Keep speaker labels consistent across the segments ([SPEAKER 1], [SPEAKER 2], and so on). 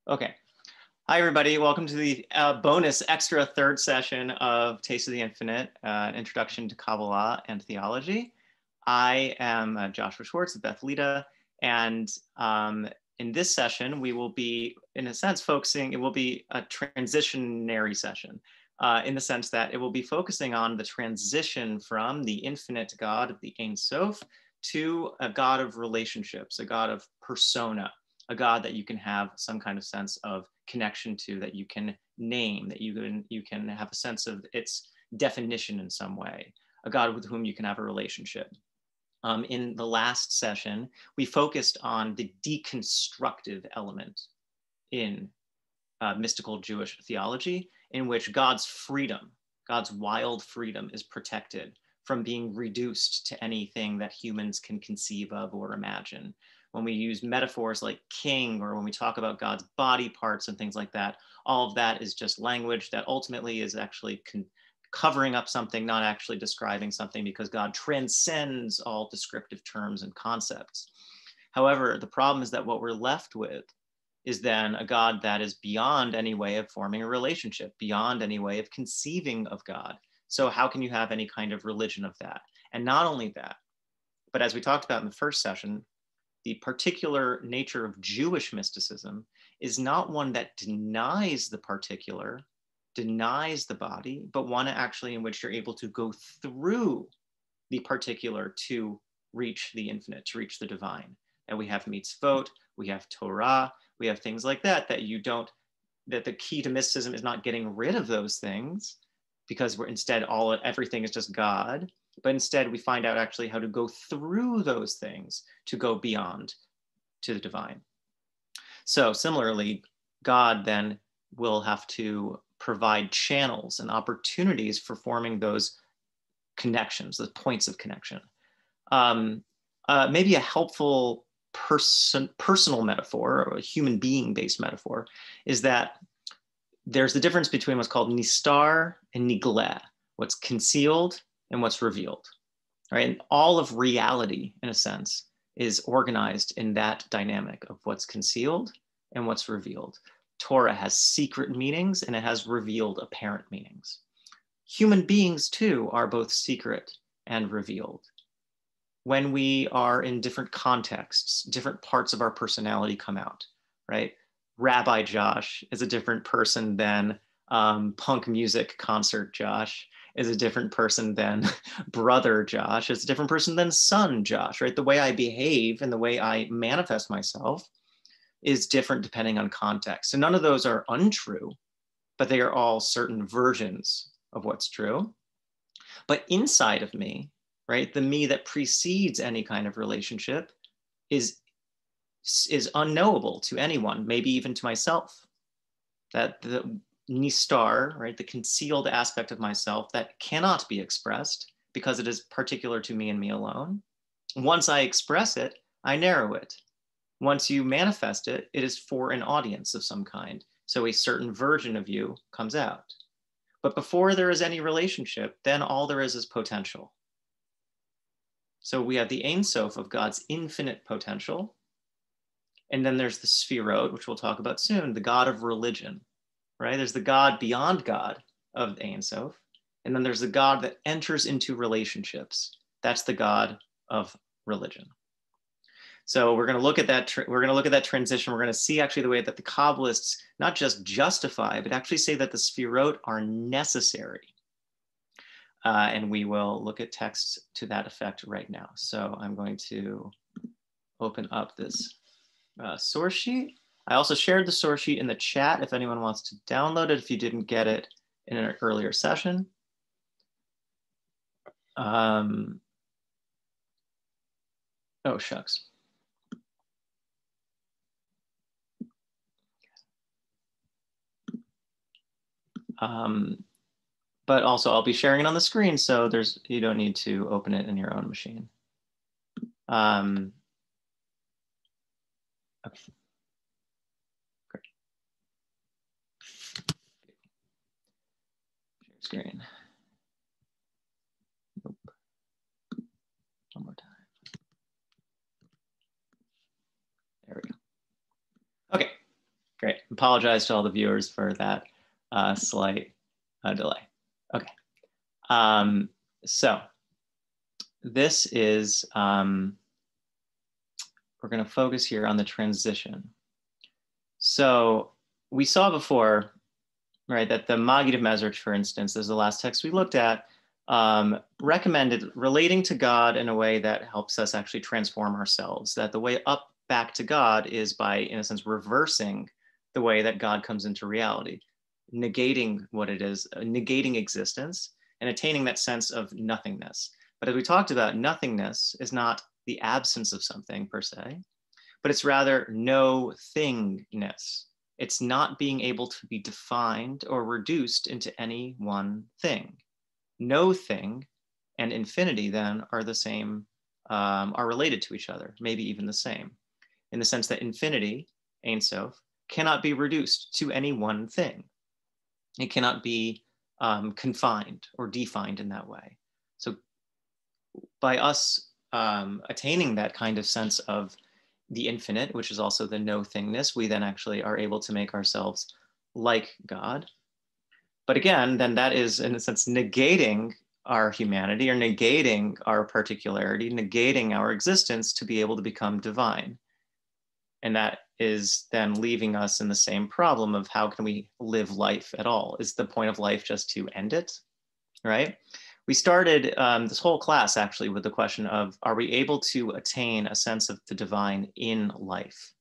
[SPEAKER 1] Okay. Hi, everybody. Welcome to the bonus extra third session of Taste of the Infinite, Introduction to Kabbalah and Theology. I am Joshua Schwartz of Beth Leda, and in this session, we will be, in a sense, focusing, it will be a transitionary session, in the sense that it will be focusing on the transition from the infinite God of the Ein Sof to a God of relationships, a God of persona, a God that you can have some kind of sense of connection to, that you can name, that you can have a sense of its definition in some way, a God with whom you can have a relationship. In the last session, we focused on the deconstructive element in mystical Jewish theology, in which God's freedom, God's wild freedom, is protected from being reduced to anything that humans can conceive of or imagine. When we use metaphors like king, or when we talk about God's body parts and things like that, all of that is just language that ultimately is actually covering up something, not actually describing something, because God transcends all descriptive terms and concepts. However, the problem is that what we're left with is then a God that is beyond any way of forming a relationship, beyond any way of conceiving of God. So how can you have any kind of religion of that? And not only that, but as we talked about in the first session, the particular nature of Jewish mysticism is not one that denies the particular, denies the body, but one actually in which you're able to go through the particular to reach the infinite, to reach the divine. And we have mitzvot, we have Torah, we have things like that, that the key to mysticism is not getting rid of those things, because we're instead everything is just God. But instead, we find out actually how to go through those things to go beyond to the divine. So similarly, God then will have to provide channels and opportunities for forming those connections, the points of connection. Maybe a helpful personal metaphor, or a human being-based metaphor, is that there's the difference between what's called nistar and nigleh, what's concealed and what's revealed, right? And all of reality, in a sense, is organized in that dynamic of what's concealed and what's revealed. Torah has secret meanings and it has revealed apparent meanings. Human beings, too, are both secret and revealed. When we are in different contexts, different parts of our personality come out, right? Rabbi Josh is a different person than punk music concert Josh, is a different person than brother Josh, is a different person than son Josh, right? The way I behave and the way I manifest myself is different depending on context. So none of those are untrue, but they are all certain versions of what's true. But inside of me, right, the me that precedes any kind of relationship is unknowable to anyone, maybe even to myself. That the nistar, right, the concealed aspect of myself that cannot be expressed because it is particular to me and me alone. Once I express it, I narrow it. Once you manifest it, it is for an audience of some kind. So a certain version of you comes out. But before there is any relationship, then all there is potential. So we have the Ein Sof of God's infinite potential. And then there's the Sefirot, which we'll talk about soon, the God of religion, right? There's the God beyond God of Ein Sof. And then there's the God that enters into relationships. That's the God of religion. So we're going to look at that. We're going to look at that transition. We're going to see actually the way that the Kabbalists not just justify, but actually say that the Sefirot are necessary. And we will look at texts to that effect right now. So I'm going to open up this source sheet. I also shared the source sheet in the chat if anyone wants to download it if you didn't get it in an earlier session. Oh, shucks. But also I'll be sharing it on the screen, so you don't need to open it in your own machine. Okay. Great. Share screen. Nope. One more time. There we go. Okay, great. apologize to all the viewers for that slight delay. Okay. So this is, we're going to focus here on the transition. So we saw before, right, that the Maggid of Mezrich, for instance, is the last text we looked at, recommended relating to God in a way that helps us actually transform ourselves, that the way up back to God is by, in a sense, reversing the way that God comes into reality, negating what it is, negating existence, and attaining that sense of nothingness. But as we talked about, nothingness is not the absence of something per se, but it's rather no thingness. It's not being able to be defined or reduced into any one thing. No thing and infinity then are the same, are related to each other, maybe even the same, in the sense that infinity, Ein Sof, cannot be reduced to any one thing. It cannot be confined or defined in that way. So by us attaining that kind of sense of the infinite, which is also the no thingness, we then actually are able to make ourselves like God. But again, then that is, in a sense, negating our humanity or negating our particularity, negating our existence to be able to become divine. And that is then leaving us in the same problem of how can we live life at all? Is the point of life just to end it, right? We started this whole class actually with the question of, are we able to attain a sense of the divine in life?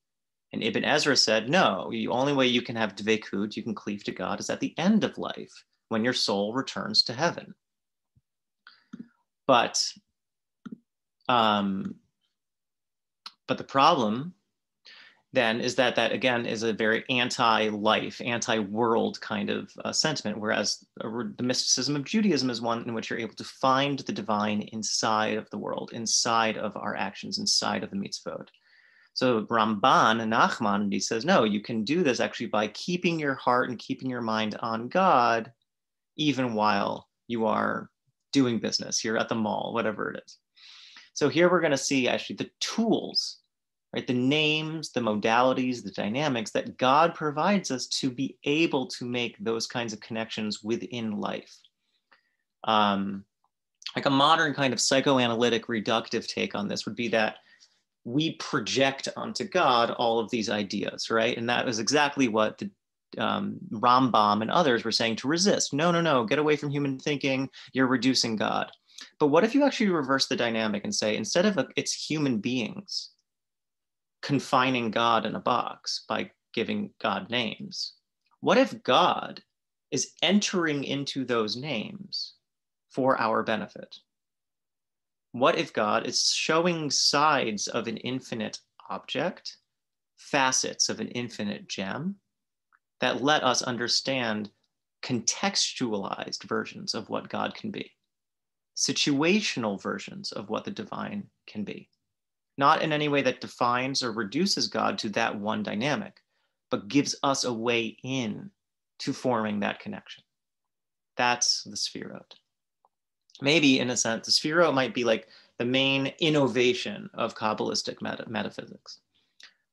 [SPEAKER 1] And Ibn Ezra said, no, the only way you can have dvekut, you can cleave to God, is at the end of life, when your soul returns to heaven. But the problem then is that again is a very anti-life, anti-world kind of sentiment, whereas the mysticism of Judaism is one in which you're able to find the divine inside of the world, inside of our actions, inside of the mitzvot. So Ramban and Nachmanides says, no, you can do this actually by keeping your heart and keeping your mind on God, even while you are doing business, you're at the mall, whatever it is. So here we're going to see actually the tools, right? The names, the modalities, the dynamics that God provides us to be able to make those kinds of connections within life. Like a modern kind of psychoanalytic reductive take on this would be that we project onto God all of these ideas, right? And that was exactly what the Rambam and others were saying to resist. No, no, no, get away from human thinking. You're reducing God. But what if you actually reverse the dynamic and say, instead of it's human beings confining God in a box by giving God names, what if God is entering into those names for our benefit? What if God is showing sides of an infinite object, facets of an infinite gem, that let us understand contextualized versions of what God can be, situational versions of what the divine can be, not in any way that defines or reduces God to that one dynamic, but gives us a way in to forming that connection. That's the Sefirot. Maybe in a sense, the Sefirot might be like the main innovation of Kabbalistic metaphysics.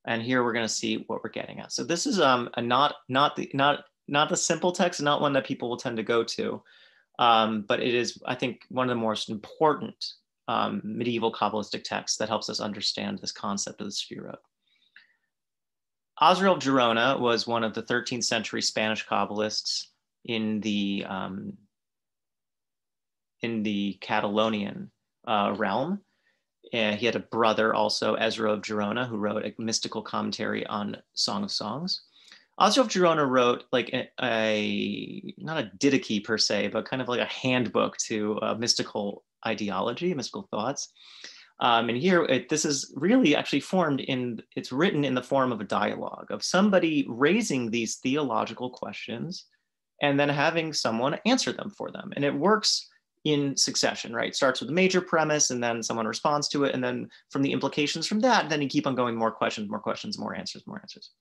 [SPEAKER 1] And here we're going to see what we're getting at. So this is not the simple text, not one that people will tend to go to, but it is, I think, one of the most important medieval Kabbalistic texts that helps us understand this concept of the Sefirot. Azrael of Girona was one of the 13th century Spanish Kabbalists in the Catalonian realm. He had a brother also, Ezra of Girona, who wrote a mystical commentary on Song of Songs. Azrael of Girona wrote like not a didache per se, but kind of like a handbook to mystical ideology, mystical thoughts. And here, this is really actually it's written in the form of a dialogue of somebody raising these theological questions and then having someone answer them for them. And it works in succession, right? It starts with a major premise and then someone responds to it. And then from the implications from that, then you keep on going, more questions, more answers, more answers.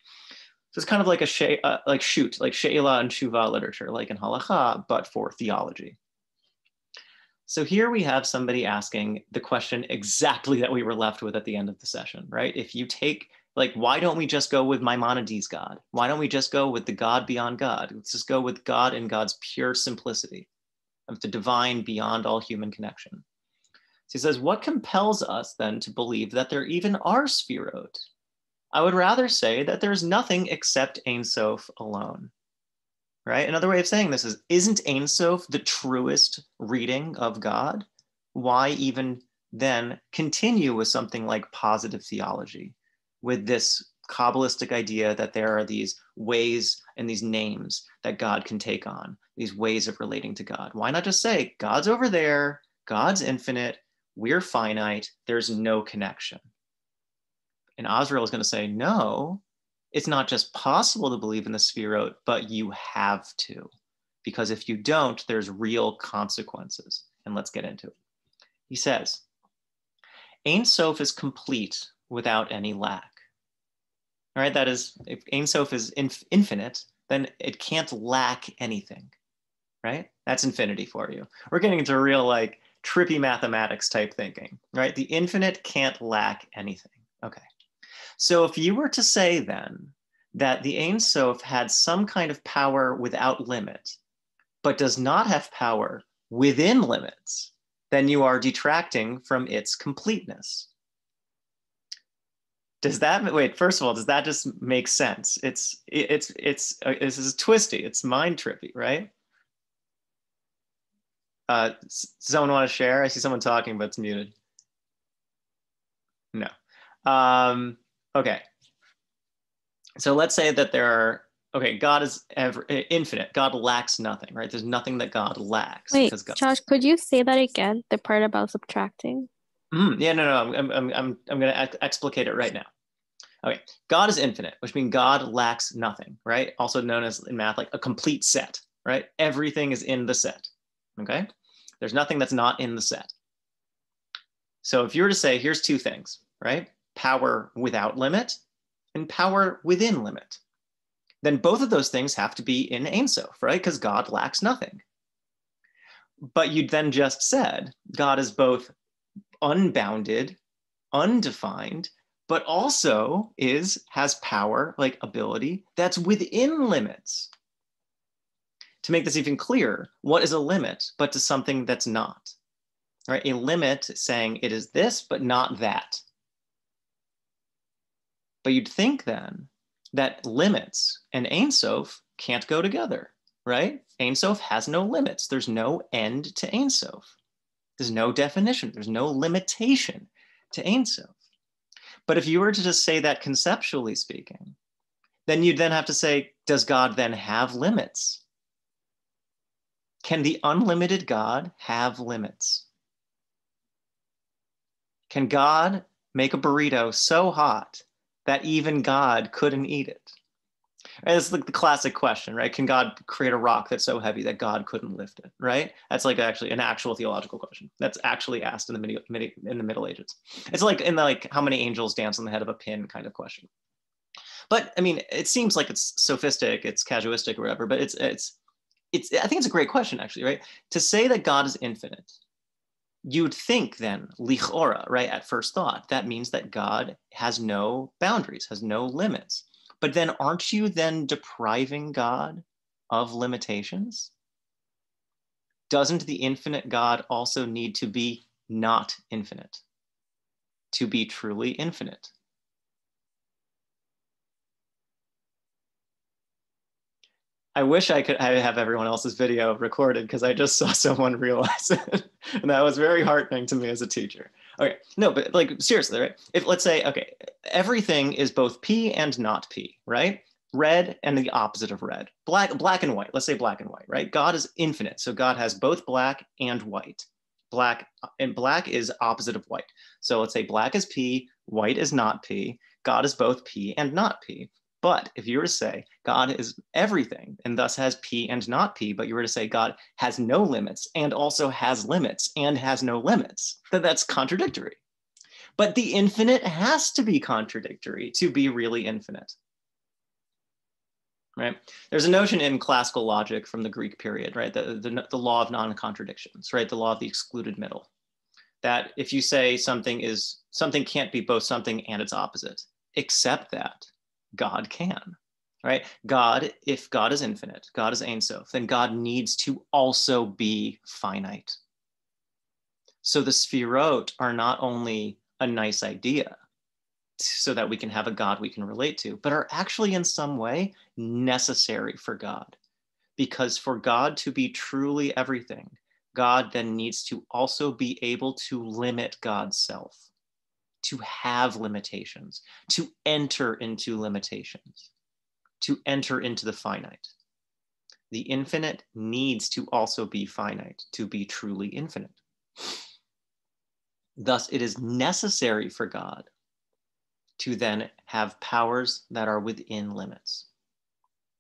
[SPEAKER 1] So it's kind of like like She'ela and Shuva literature, like in Halacha, but for theology. So here we have somebody asking the question exactly that we were left with at the end of the session, right? If you take Like, why don't we just go with Maimonides' God? Why don't we just go with the God beyond God? Let's just go with God and God's pure simplicity of the divine beyond all human connection. So he says, what compels us then to believe that there even are Sefirot? I would rather say that there's nothing except Ein Sof alone, right? Another way of saying this is, isn't Ein Sof the truest reading of God? Why even then continue with something like positive theology, with this Kabbalistic idea that there are these ways and these names that God can take on, these ways of relating to God? Why not just say, God's over there, God's infinite, we're finite, there's no connection? And Azrael is going to say, no, it's not just possible to believe in the Sefirot, but you have to. Because if you don't, there's real consequences. And let's get into it. He says, Ein Sof is complete without any lack. All right, that is, if Ein Sof is infinite, then it can't lack anything, right? That's infinity for you. We're getting into real like trippy mathematics type thinking, right? The infinite can't lack anything. Okay. So if you were to say then that the Ein Sof had some kind of power without limit, but does not have power within limits, then you are detracting from its completeness. Does that, wait, first of all, does that just make sense? This is twisty, it's mind trippy, right? Someone want to share? I see someone talking, but it's muted. No. Okay. So let's say that there are, okay, God is infinite. God lacks nothing, right? There's nothing that God lacks.
[SPEAKER 2] Wait,
[SPEAKER 1] God...
[SPEAKER 2] Josh, could you say that again? The part about subtracting?
[SPEAKER 1] Yeah, no. I'm going to explicate it right now. Okay, God is infinite, which means God lacks nothing, right? Also known as in math, like a complete set, right? Everything is in the set, okay? There's nothing that's not in the set. So if you were to say, here's two things, right? Power without limit and power within limit, then both of those things have to be in Ein Sof, right? Because God lacks nothing. But you then just said God is both unbounded, undefined, but also has power, like ability, that's within limits. To make this even clearer, what is a limit but to something that's not? Right? A limit saying it is this, but not that. But you'd think then that limits and Ein Sof can't go together, right? Ein Sof has no limits. There's no end to Ein Sof. There's no definition. There's no limitation to Ein Sof. But if you were to just say that conceptually speaking, then you'd then have to say, does God then have limits? Can the unlimited God have limits? Can God make a burrito so hot that even God couldn't eat it? Right, that's like the classic question, right? Can God create a rock that's so heavy that God couldn't lift it, right? That's like actually an actual theological question that's actually asked in the Middle Ages. It's like in the like how many angels dance on the head of a pin kind of question. But I mean, it seems like it's sophistic, it's casuistic or whatever, but I think it's a great question actually, right? To say that God is infinite, you'd think then, lichora, right, at first thought, that means that God has no boundaries, has no limits. But then aren't you then depriving God of limitations? Doesn't the infinite God also need to be not infinite to be truly infinite? I wish I have everyone else's video recorded because I just saw someone realize it. And that was very heartening to me as a teacher. Okay, no, but like seriously, right? If let's say, okay, everything is both P and not P, right? Red and the opposite of red. Black and white. Let's say black and white, right? God is infinite. So God has both black and white. Black is opposite of white. So let's say black is P, white is not P. God is both P and not P. But if you were to say God is everything and thus has P and not P, but you were to say God has no limits and also has limits and has no limits, then that's contradictory. But the infinite has to be contradictory to be really infinite. Right? There's a notion in classical logic from the Greek period, right? The law of non-contradictions, right? The law of the excluded middle. That if you say something can't be both something and its opposite, except that God can, right? God, if God is infinite, God is Ein Sof, then God needs to also be finite. So the Sefirot are not only a nice idea so that we can have a God we can relate to, but are actually in some way necessary for God. Because for God to be truly everything, God then needs to also be able to limit God's self, to have limitations, to enter into limitations, to enter into the finite. The infinite needs to also be finite to be truly infinite. Thus, it is necessary for God to then have powers that are within limits.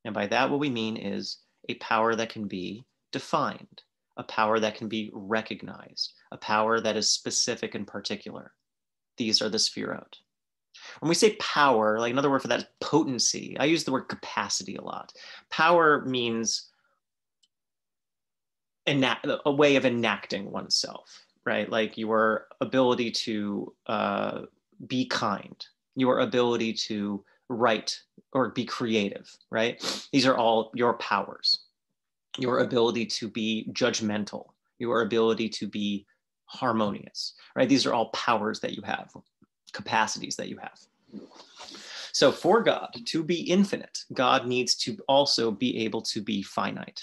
[SPEAKER 1] And by that, what we mean is a power that can be defined, a power that can be recognized, a power that is specific and particular. These are the Sefirot. When we say power, like another word for that is potency. I use the word capacity a lot. Power means a way of enacting oneself, right? Like your ability to be kind, your ability to write or be creative, right? These are all your powers. Your ability to be judgmental, your ability to be harmonious, right? These are all powers that you have, capacities that you have. So for God to be infinite, God needs to also be able to be finite.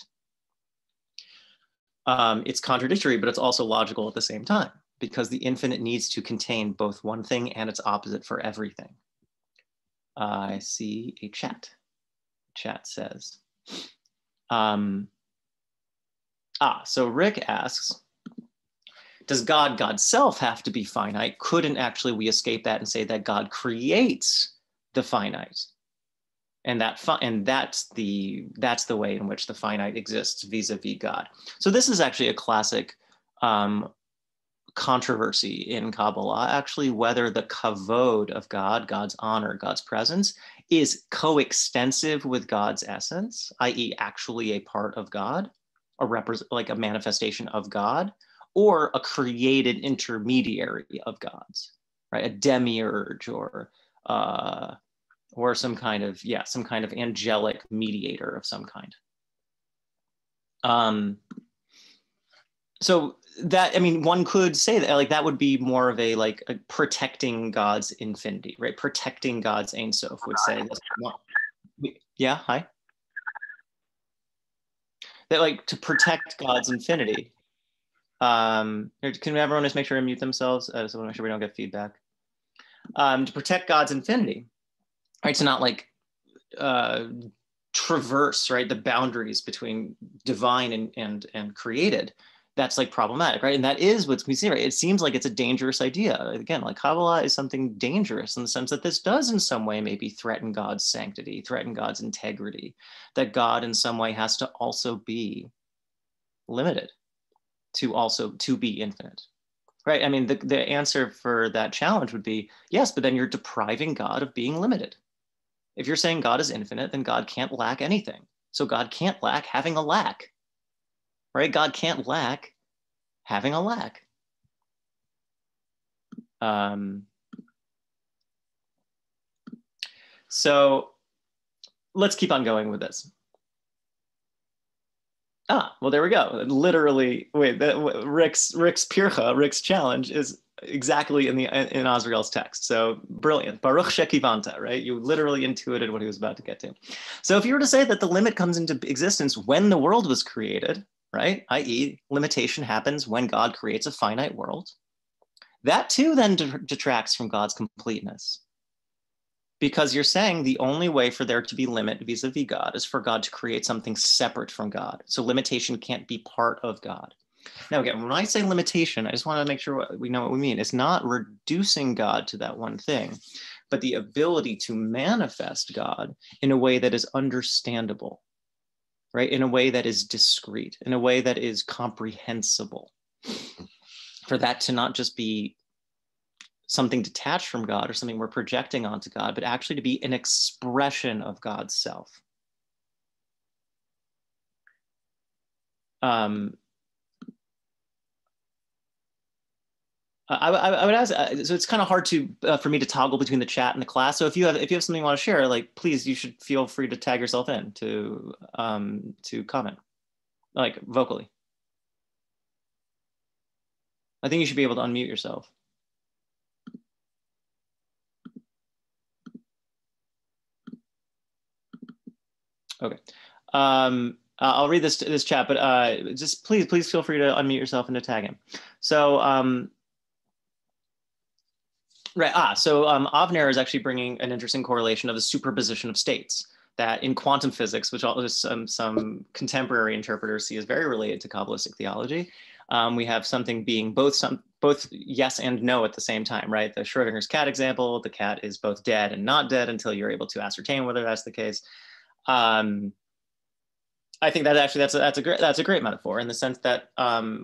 [SPEAKER 1] It's contradictory, but it's also logical at the same time, because the infinite needs to contain both one thing and its opposite for everything. I see a chat. Chat says, so Rick asks, does God's self have to be finite? Couldn't actually we escape that and say that God creates the finite? And that's the way in which the finite exists vis-a-vis God. So this is actually a classic controversy in Kabbalah, actually, whether the kavod of God, God's honor, God's presence, is coextensive with God's essence, i.e. actually a part of God, like a manifestation of God, or a created intermediary of God's, right? A demiurge or some kind of angelic mediator of some kind. So that, I mean, one could say that like that would be more of a protecting God's infinity, right? Protecting God's Ein Sof would say this. Yeah, hi. That like to protect God's infinity. Can everyone just make sure to mute themselves? So I want to make sure we don't get feedback. To protect God's infinity, right? To not like traverse, right, the boundaries between divine and created. That's like problematic, right? And that is what we see, right? It seems like it's a dangerous idea. Again, like Kabbalah is something dangerous in the sense that this does in some way maybe threaten God's sanctity, threaten God's integrity, that God in some way has to also be limited to be infinite, right? I mean, the answer for that challenge would be yes, but then you're depriving God of being limited. If you're saying God is infinite, then God can't lack anything. So God can't lack having a lack, right? God can't lack having a lack. So let's keep on going with this. Well, there we go. Literally, wait, Rick's challenge is exactly in Azriel's text. So brilliant. Baruch shekivanta, right? You literally intuited what he was about to get to. So if you were to say that the limit comes into existence when the world was created, right? i.e. limitation happens when God creates a finite world. That too then detracts from God's completeness. Because you're saying the only way for there to be limit vis-a-vis God is for God to create something separate from God. So limitation can't be part of God. Now, again, when I say limitation, I just want to make sure we know what we mean. It's not reducing God to that one thing, but the ability to manifest God in a way that is understandable, right? In a way that is discrete, in a way that is comprehensible. For that to not just be something detached from God or something we're projecting onto God, but actually to be an expression of God's self. I would ask. So it's kind of hard to for me to toggle between the chat and the class. So if you have something you want to share, like please, you should feel free to tag yourself in to comment, like vocally. I think you should be able to unmute yourself. Okay. I'll read this chat, but just please feel free to unmute yourself and to tag him. So right. So Avner is actually bringing an interesting correlation of the superposition of states that in quantum physics, which some contemporary interpreters see as very related to Kabbalistic theology, we have something being both yes and no at the same time, right? The Schrodinger's cat example, the cat is both dead and not dead until you're able to ascertain whether that's the case. I think that actually that's a great metaphor in the sense that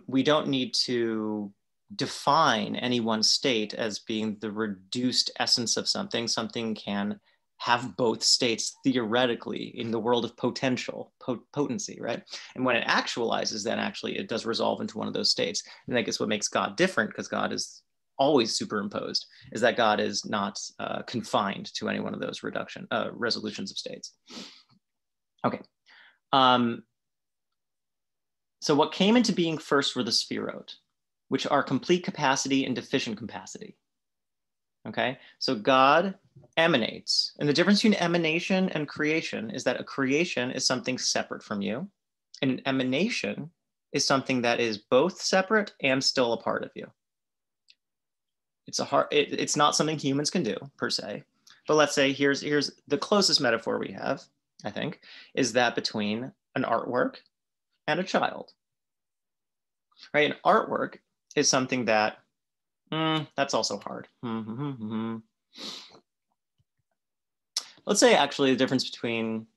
[SPEAKER 1] we don't need to define any one state as being the reduced essence of something. Something can have both states theoretically in the world of potency, right? And when it actualizes, then actually it does resolve into one of those states. And I guess what makes God different, because God is always superimposed, is that God is not confined to any one of those resolutions of states. Okay. So what came into being first were the Sefirot, which are complete capacity and deficient capacity. Okay, so God emanates, and the difference between emanation and creation is that a creation is something separate from you, and an emanation is something that is both separate and still a part of you. It's not something humans can do per se, but let's say here's the closest metaphor we have, I think, is that between an artwork and a child. Right, an artwork is something that that's also hard. Let's say actually the difference between,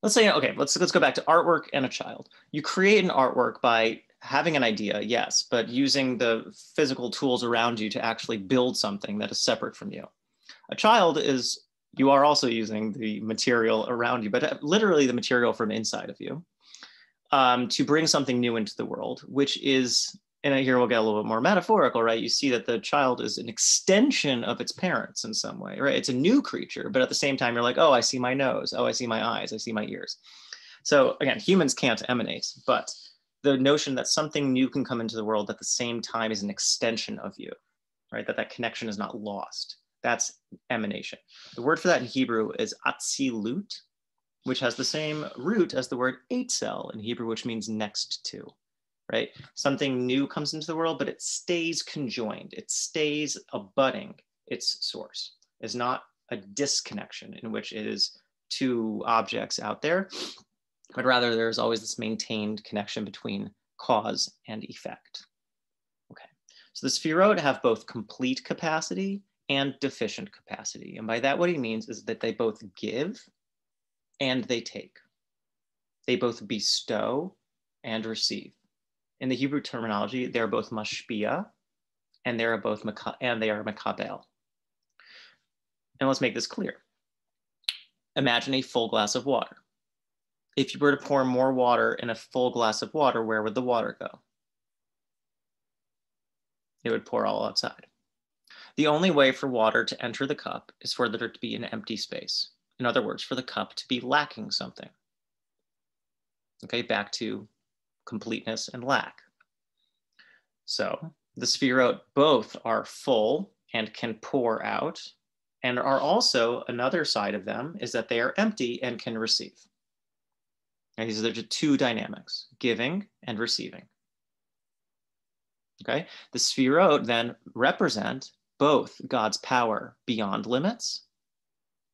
[SPEAKER 1] let's go back to artwork and a child. You create an artwork by having an idea, yes, but using the physical tools around you to actually build something that is separate from you. A child is, you are also using the material around you, but literally the material from inside of you to bring something new into the world, which is, and here we'll get a little bit more metaphorical, right? You see that the child is an extension of its parents in some way, right? It's a new creature, but at the same time, you're like, oh, I see my nose. Oh, I see my eyes. I see my ears. So again, humans can't emanate, but the notion that something new can come into the world at the same time is an extension of you, right? That connection is not lost. That's emanation. The word for that in Hebrew is atzilut, which has the same root as the word eitzel in Hebrew, which means next to, right? Something new comes into the world, but it stays conjoined. It stays abutting its source. It's not a disconnection in which it is two objects out there, but rather there's always this maintained connection between cause and effect. Okay, so the Sefirot have both complete capacity and deficient capacity. And by that, what he means is that they both give and they take. They both bestow and receive. In the Hebrew terminology, they're both mashpia and they are makabel. And let's make this clear. Imagine a full glass of water. If you were to pour more water in a full glass of water, where would the water go? It would pour all outside. The only way for water to enter the cup is for there to be an empty space. In other words, for the cup to be lacking something. Okay, back to completeness and lack. So the Sefirot both are full and can pour out, and are also, another side of them is that they are empty and can receive. Okay, so there's two dynamics, giving and receiving. Okay, the Sefirot then represent both God's power beyond limits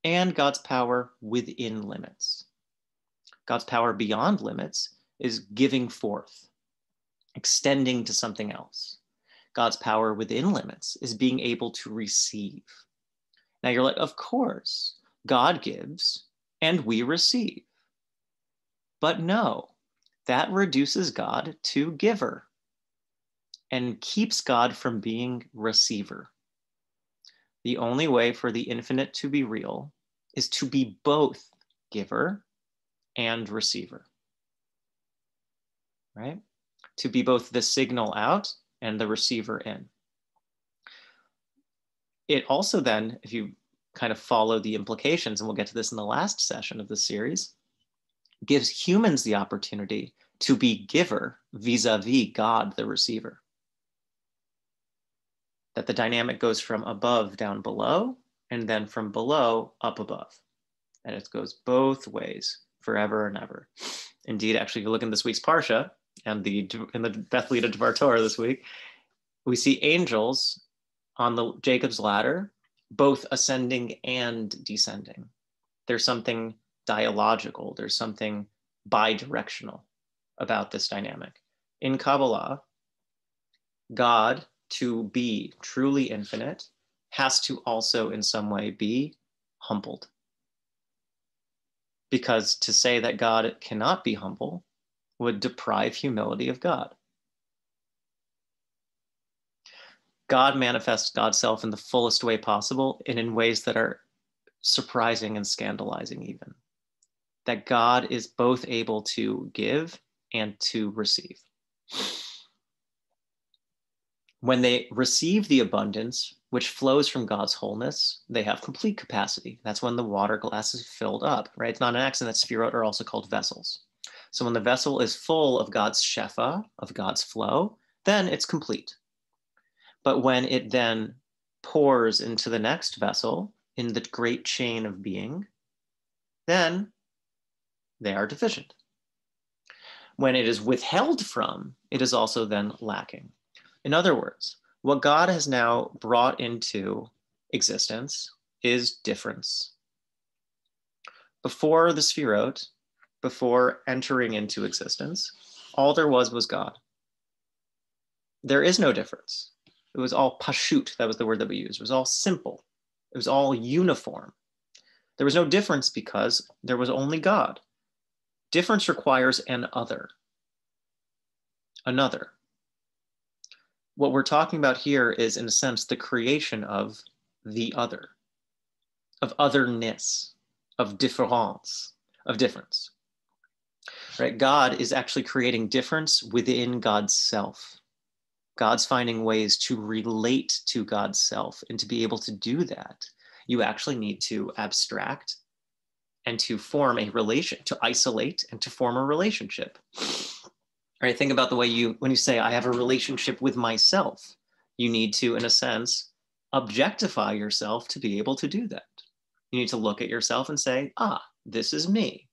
[SPEAKER 1] and God's power within limits. God's power beyond limits is giving forth, extending to something else. God's power within limits is being able to receive. Now you're like, of course, God gives and we receive. But no, that reduces God to giver and keeps God from being receiver. The only way for the infinite to be real is to be both giver and receiver, right? to be both the signal out and the receiver in. It also then, if you kind of follow the implications, and we'll get to this in the last session of this series, gives humans the opportunity to be giver vis-a-vis God, the receiver. That the dynamic goes from above down below, and then from below up above. And it goes both ways forever and ever. Indeed, actually, if you look in this week's Parsha and in the Beth Leda Dvar Torah this week, we see angels on the Jacob's ladder, both ascending and descending. There's something dialogical, there's something bidirectional about this dynamic. In Kabbalah, God, to be truly infinite, has to also in some way be humbled. Because to say that God cannot be humble would deprive humility of God. God manifests God's self in the fullest way possible and in ways that are surprising and scandalizing even. That God is both able to give and to receive. When they receive the abundance which flows from God's wholeness, they have complete capacity. That's when the water glass is filled up, right? It's not an accident that Sefirot are also called vessels. So when the vessel is full of God's shefa, of God's flow, then it's complete. But when it then pours into the next vessel in the great chain of being, then they are deficient. When it is withheld from, it is also then lacking. In other words, what God has now brought into existence is difference. Before the Sefirot, before entering into existence, all there was God. There is no difference. It was all pashut, that was the word that we used. It was all simple. It was all uniform. There was no difference because there was only God. Difference requires an other. Another. What we're talking about here is, in a sense, the creation of the other, of otherness, of difference, of difference. Right? God is actually creating difference within God's self. God's finding ways to relate to God's self, and to be able to do that, you actually need to abstract and to form a relation, to isolate and to form a relationship. Right? Think about the way when you say, I have a relationship with myself, you need to, in a sense, objectify yourself to be able to do that. You need to look at yourself and say, this is me.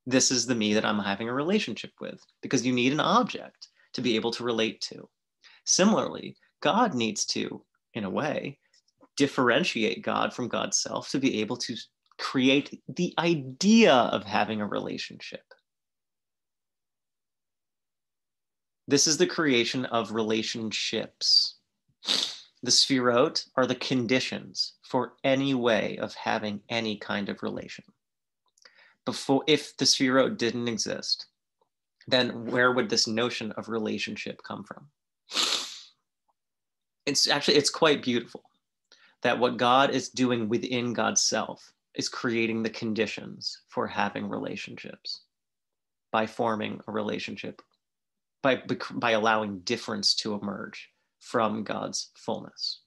[SPEAKER 1] This is the me that I'm having a relationship with, because you need an object to be able to relate to. Similarly, God needs to, in a way, differentiate God from God's self to be able to create the idea of having a relationship. This is the creation of relationships. The Sefirot are the conditions for any way of having any kind of relation. If the Sefirot didn't exist, then where would this notion of relationship come from? It's quite beautiful that what God is doing within God's self is creating the conditions for having relationships by forming a relationship, by allowing difference to emerge from God's fullness.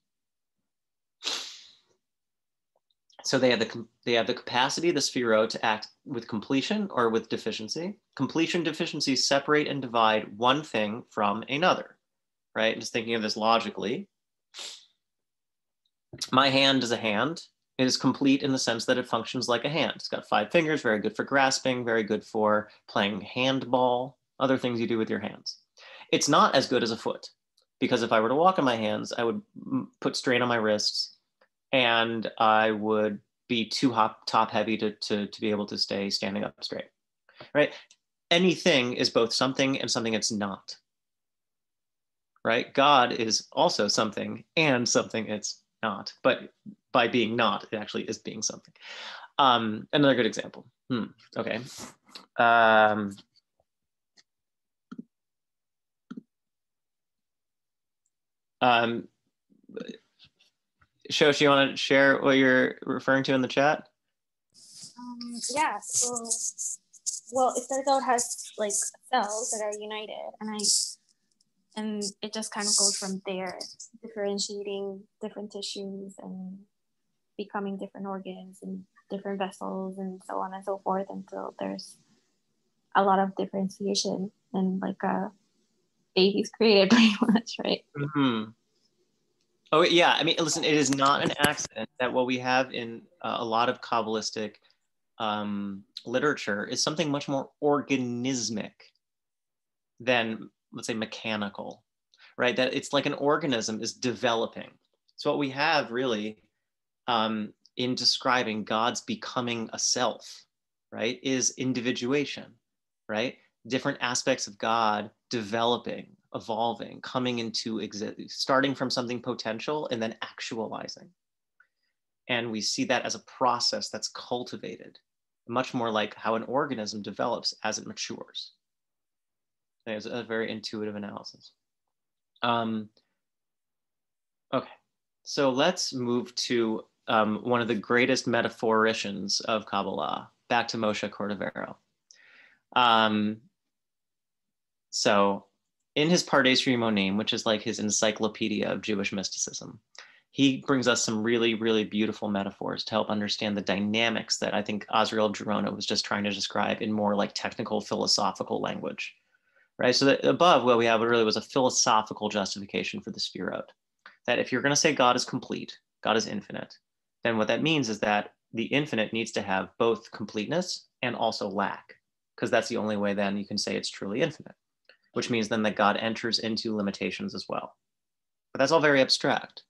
[SPEAKER 1] So they have the capacity, the Sefirot, to act with completion or with deficiency. Completion, deficiency separate and divide one thing from another, right? Just thinking of this logically. My hand is a hand. It is complete in the sense that it functions like a hand. It's got 5 fingers, very good for grasping, very good for playing handball, other things you do with your hands. It's not as good as a foot, because if I were to walk on my hands, I would put strain on my wrists, and I would be too top heavy to be able to stay standing up straight, right? Anything is both something and something it's not, right? God is also something and something it's not, but by being not, it actually is being something. Another good example. Okay. Shosh, you want to share what you're referring to in the chat?
[SPEAKER 2] Yeah. So, well, if the dot has like cells that are united, and I And it just kind of goes from there, differentiating different tissues and becoming different organs and different vessels and so on and so forth until there's a lot of differentiation and like a baby's created pretty much, right?
[SPEAKER 1] Mm-hmm. Oh, yeah. I mean, listen, it is not an accident that what we have in a lot of Kabbalistic literature is something much more organismic than, let's say, mechanical, right? That it's like an organism is developing. So what we have really in describing God's becoming a self, right, is individuation, right? Different aspects of God developing, evolving, coming into existence, starting from something potential and then actualizing. And we see that as a process that's cultivated, much more like how an organism develops as it matures. It's a very intuitive analysis. Okay, so let's move to one of the greatest metaphoricians of Kabbalah, back to Moshe Cordovero. So in his Pardes Rimonim, which is like his encyclopedia of Jewish mysticism, he brings us some really, really beautiful metaphors to help understand the dynamics that I think Azriel Girona was just trying to describe in more like technical philosophical language, right? So that above what we have really was a philosophical justification for the Sefirot, that if you're going to say God is complete, God is infinite, then what that means is that the infinite needs to have both completeness and also lack, because that's the only way then you can say it's truly infinite, which means then that God enters into limitations as well. But that's all very abstract.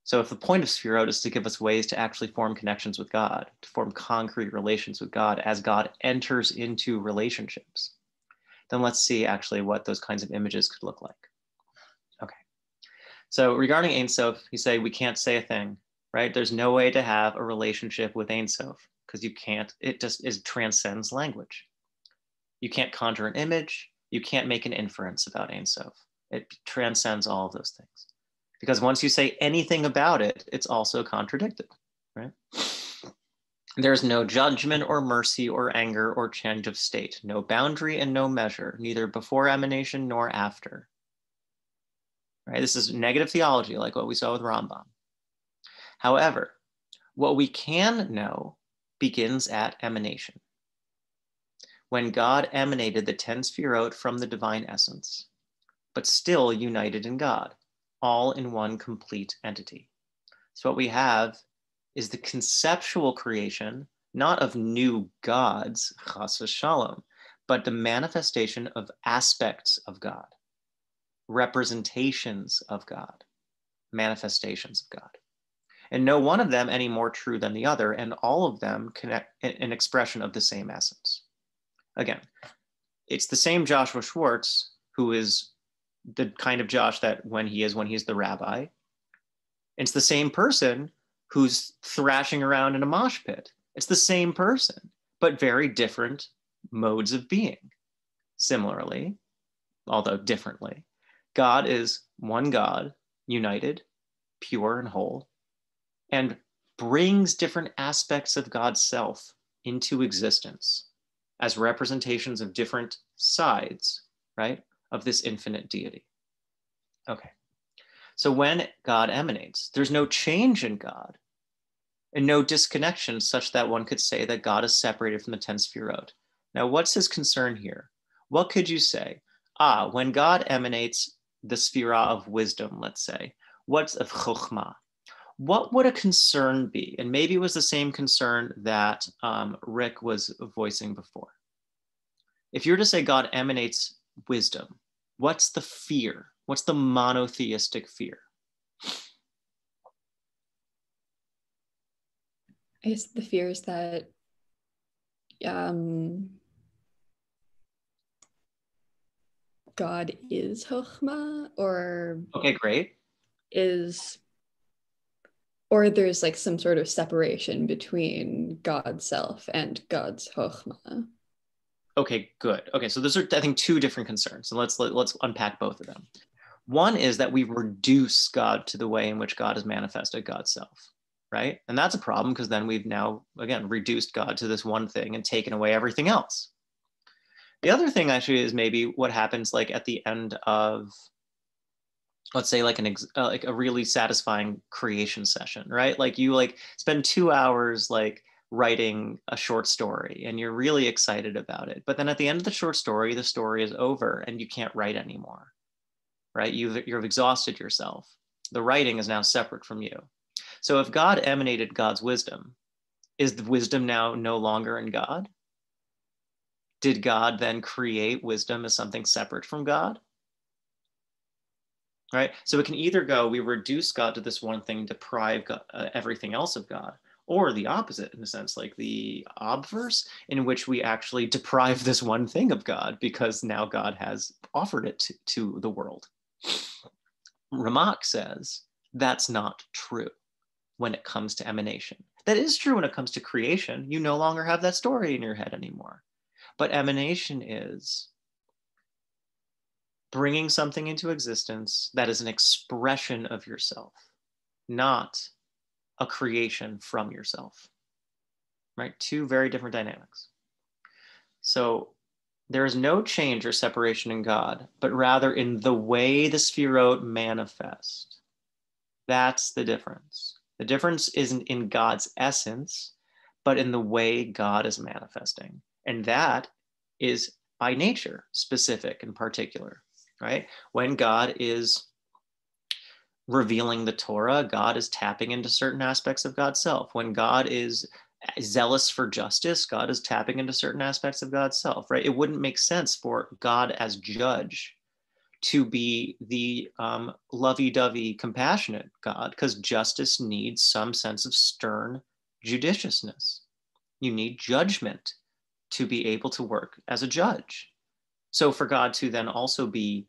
[SPEAKER 1] So if the point of Sefirot is to give us ways to actually form connections with God, to form concrete relations with God as God enters into relationships, then let's see actually what those kinds of images could look like. Okay. So regarding Ein Sof, you say we can't say a thing, right? There's no way to have a relationship with Ein Sof because you can't, it just transcends language. You can't conjure an image. You can't make an inference about Ein Sof. It transcends all of those things. Because once you say anything about it, it's also contradicted, right? There's no judgment or mercy or anger or change of state, no boundary and no measure, neither before emanation nor after. Right? This is negative theology, like what we saw with Rambam. However, what we can know begins at emanation. When God emanated the 10 Sefirot from the divine essence, but still united in God, all in one complete entity. So what we have is the conceptual creation, not of new gods, chas v'shalom, but the manifestation of aspects of God, representations of God, manifestations of God. And no one of them any more true than the other, and all of them connect an expression of the same essence. Again, it's the same Joshua Schwartz who is the kind of Josh that when he's the rabbi. It's the same person who's thrashing around in a mosh pit. It's the same person, but very different modes of being. Similarly, although differently, God is one God, united, pure and whole, and brings different aspects of God's self into existence as representations of different sides, right, of this infinite deity. Okay. So when God emanates, there's no change in God and no disconnection such that one could say that God is separated from the 10 Sefirot. Now, what's his concern here? What could you say? When God emanates the Sefirah of wisdom, let's say, what's of Chokhmah? What would a concern be? And maybe it was the same concern that Rick was voicing before. If you're to say God emanates wisdom, what's the fear? What's the monotheistic fear?
[SPEAKER 3] I guess the fear is that God is Chokhmah, or
[SPEAKER 1] okay, great.
[SPEAKER 3] Or there's like some sort of separation between God's self and God's Chokhmah.
[SPEAKER 1] Okay, good. Okay, so those are, I think, two different concerns. So let's unpack both of them. One is that we reduce God to the way in which God has manifested God's self, right? And that's a problem because then we've now, again, reduced God to this one thing and taken away everything else. The other thing actually is maybe what happens like at the end of let's say like like a really satisfying creation session, right? Like you like spend 2 hours like writing a short story and you're really excited about it. But then at the end of the short story, the story is over and you can't write anymore, right? You've exhausted yourself. The writing is now separate from you. So if God emanated God's wisdom, is the wisdom now no longer in God? Did God then create wisdom as something separate from God? Right? So it can either go, we reduce God to this one thing, deprive God, everything else of God, or the opposite, in a sense, like the obverse, in which we actually deprive this one thing of God because now God has offered it to the world. Ramak says that's not true when it comes to emanation. That is true when it comes to creation. You no longer have that story in your head anymore. But emanation is bringing something into existence that is an expression of yourself, not a creation from yourself, right? Two very different dynamics. So there is no change or separation in God, but rather in the way the Sefirot manifest. That's the difference. The difference isn't in God's essence, but in the way God is manifesting. And that is by nature specific and particular, right? When God is revealing the Torah, God is tapping into certain aspects of God's self. When God is zealous for justice, God is tapping into certain aspects of God's self, right? It wouldn't make sense for God as judge to be the lovey-dovey, compassionate God, because justice needs some sense of stern judiciousness. You need judgment to be able to work as a judge. So for God to then also be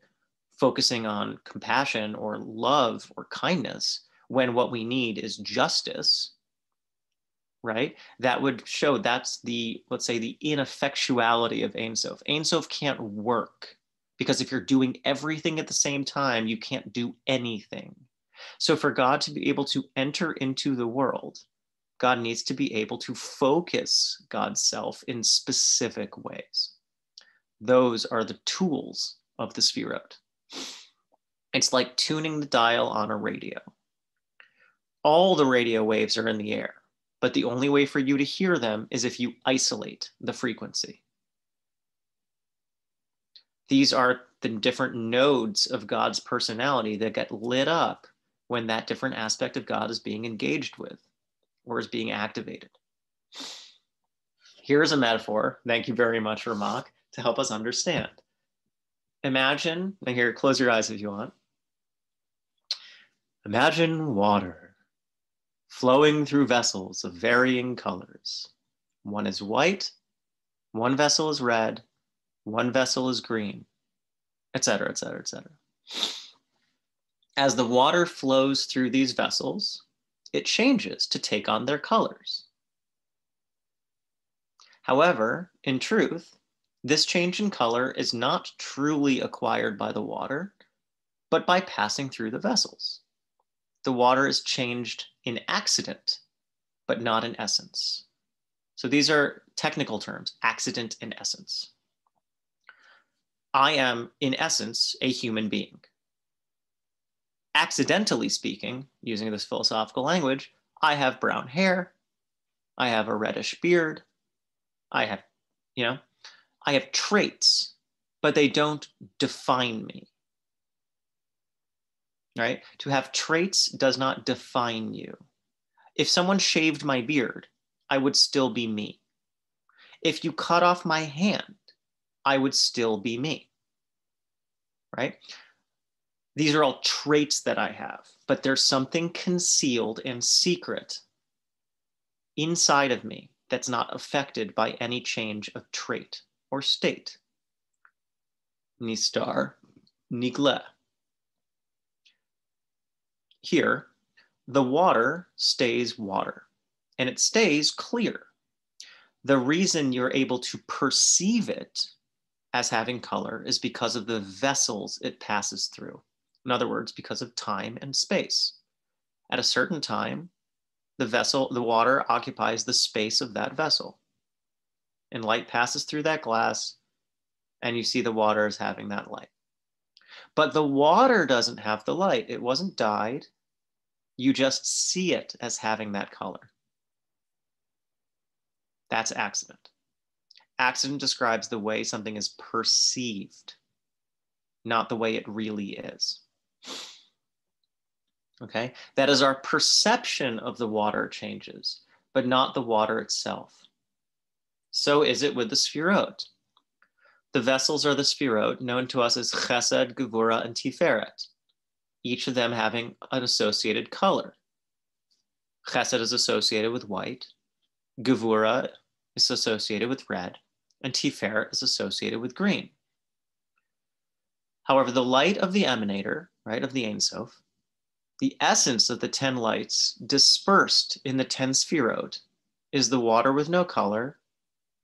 [SPEAKER 1] focusing on compassion or love or kindness when what we need is justice, right? That would show that's the, let's say, the ineffectuality of Ein Sof. Ein Sof can't work because if you're doing everything at the same time, you can't do anything. So for God to be able to enter into the world, God needs to be able to focus God's self in specific ways. Those are the tools of the Sefirot. It's like tuning the dial on a radio. All the radio waves are in the air, but the only way for you to hear them is if you isolate the frequency. These are the different nodes of God's personality that get lit up when that different aspect of God is being engaged with or is being activated. Here's a metaphor, thank you very much, Ramak, to help us understand. Imagine, and here, close your eyes if you want. Imagine water flowing through vessels of varying colors. One is white, one vessel is red, one vessel is green, etc., etc., etc. As the water flows through these vessels, it changes to take on their colors. However, in truth, this change in color is not truly acquired by the water, but by passing through the vessels. The water is changed in accident, but not in essence. So these are technical terms, accident and essence. I am, in essence, a human being. Accidentally speaking, using this philosophical language, I have brown hair, I have a reddish beard, I have traits, but they don't define me, right? To have traits does not define you. If someone shaved my beard, I would still be me. If you cut off my hand, I would still be me, right? These are all traits that I have, but there's something concealed and secret inside of me that's not affected by any change of trait or state. Nistar, nigle. Here, the water stays water, and it stays clear. The reason you're able to perceive it as having color is because of the vessels it passes through. In other words, because of time and space. At a certain time, the water occupies the space of that vessel. And light passes through that glass, and you see the water as having that light. But the water doesn't have the light. It wasn't dyed. You just see it as having that color. That's accident. Accident describes the way something is perceived, not the way it really is. Okay, that is our perception of the water changes, but not the water itself. So is it with the Sefirot. The vessels are the Sefirot, known to us as Chesed, Gevura, and Tiferet, each of them having an associated color. Chesed is associated with white, Gevura is associated with red, and Tiferet is associated with green. However, the light of the emanator, right, of the Ein Sof, the essence of the 10 lights dispersed in the 10 Sefirot, is the water with no color,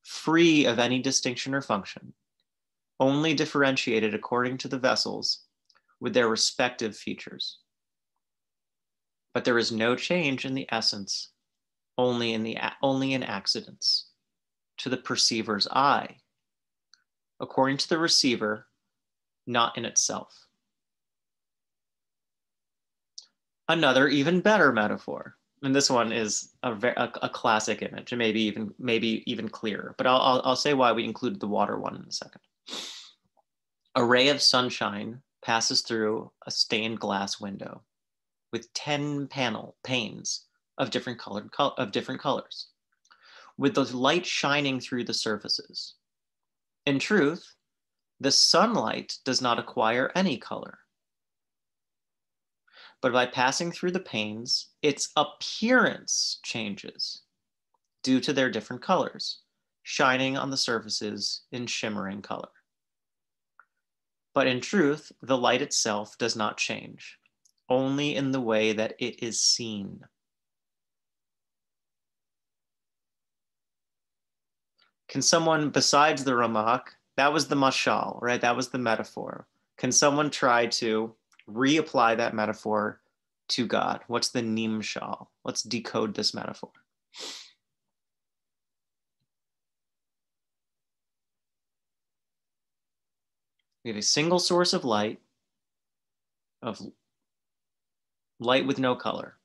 [SPEAKER 1] free of any distinction or function, only differentiated according to the vessels with their respective features. But there is no change in the essence, only in accidents, to the perceiver's eye, according to the receiver, not in itself. Another even better metaphor, and this one is a classic image, and maybe even clearer, but I'll say why we included the water one in a second. A ray of sunshine passes through a stained glass window with 10 panes of different colors, with the light shining through the surfaces. In truth, the sunlight does not acquire any color. But by passing through the panes, its appearance changes due to their different colors, shining on the surfaces in shimmering color. But in truth, the light itself does not change, only in the way that it is seen. Can someone, besides the Ramak, that was the mashal, right? That was the metaphor. Can someone try to reapply that metaphor to God? What's the nimshal? Let's decode this metaphor. We have a single source of light with no color.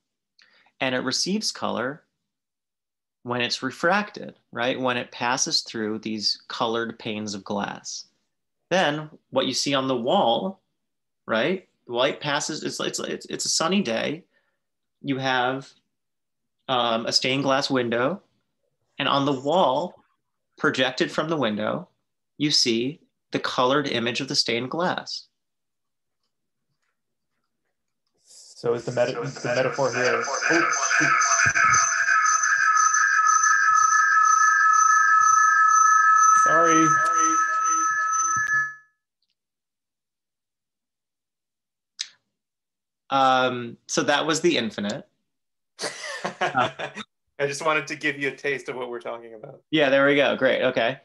[SPEAKER 1] And it receives color when it's refracted, right? When it passes through these colored panes of glass. Then what you see on the wall, right? The light passes, it's a sunny day. You have a stained glass window, and on the wall, projected from the window, you see the colored image of the stained glass.
[SPEAKER 4] So is the metaphor here? Sorry.
[SPEAKER 1] So that was the infinite.
[SPEAKER 4] I just wanted to give you a taste of what we're talking about.
[SPEAKER 1] Yeah, there we go. Great. Okay.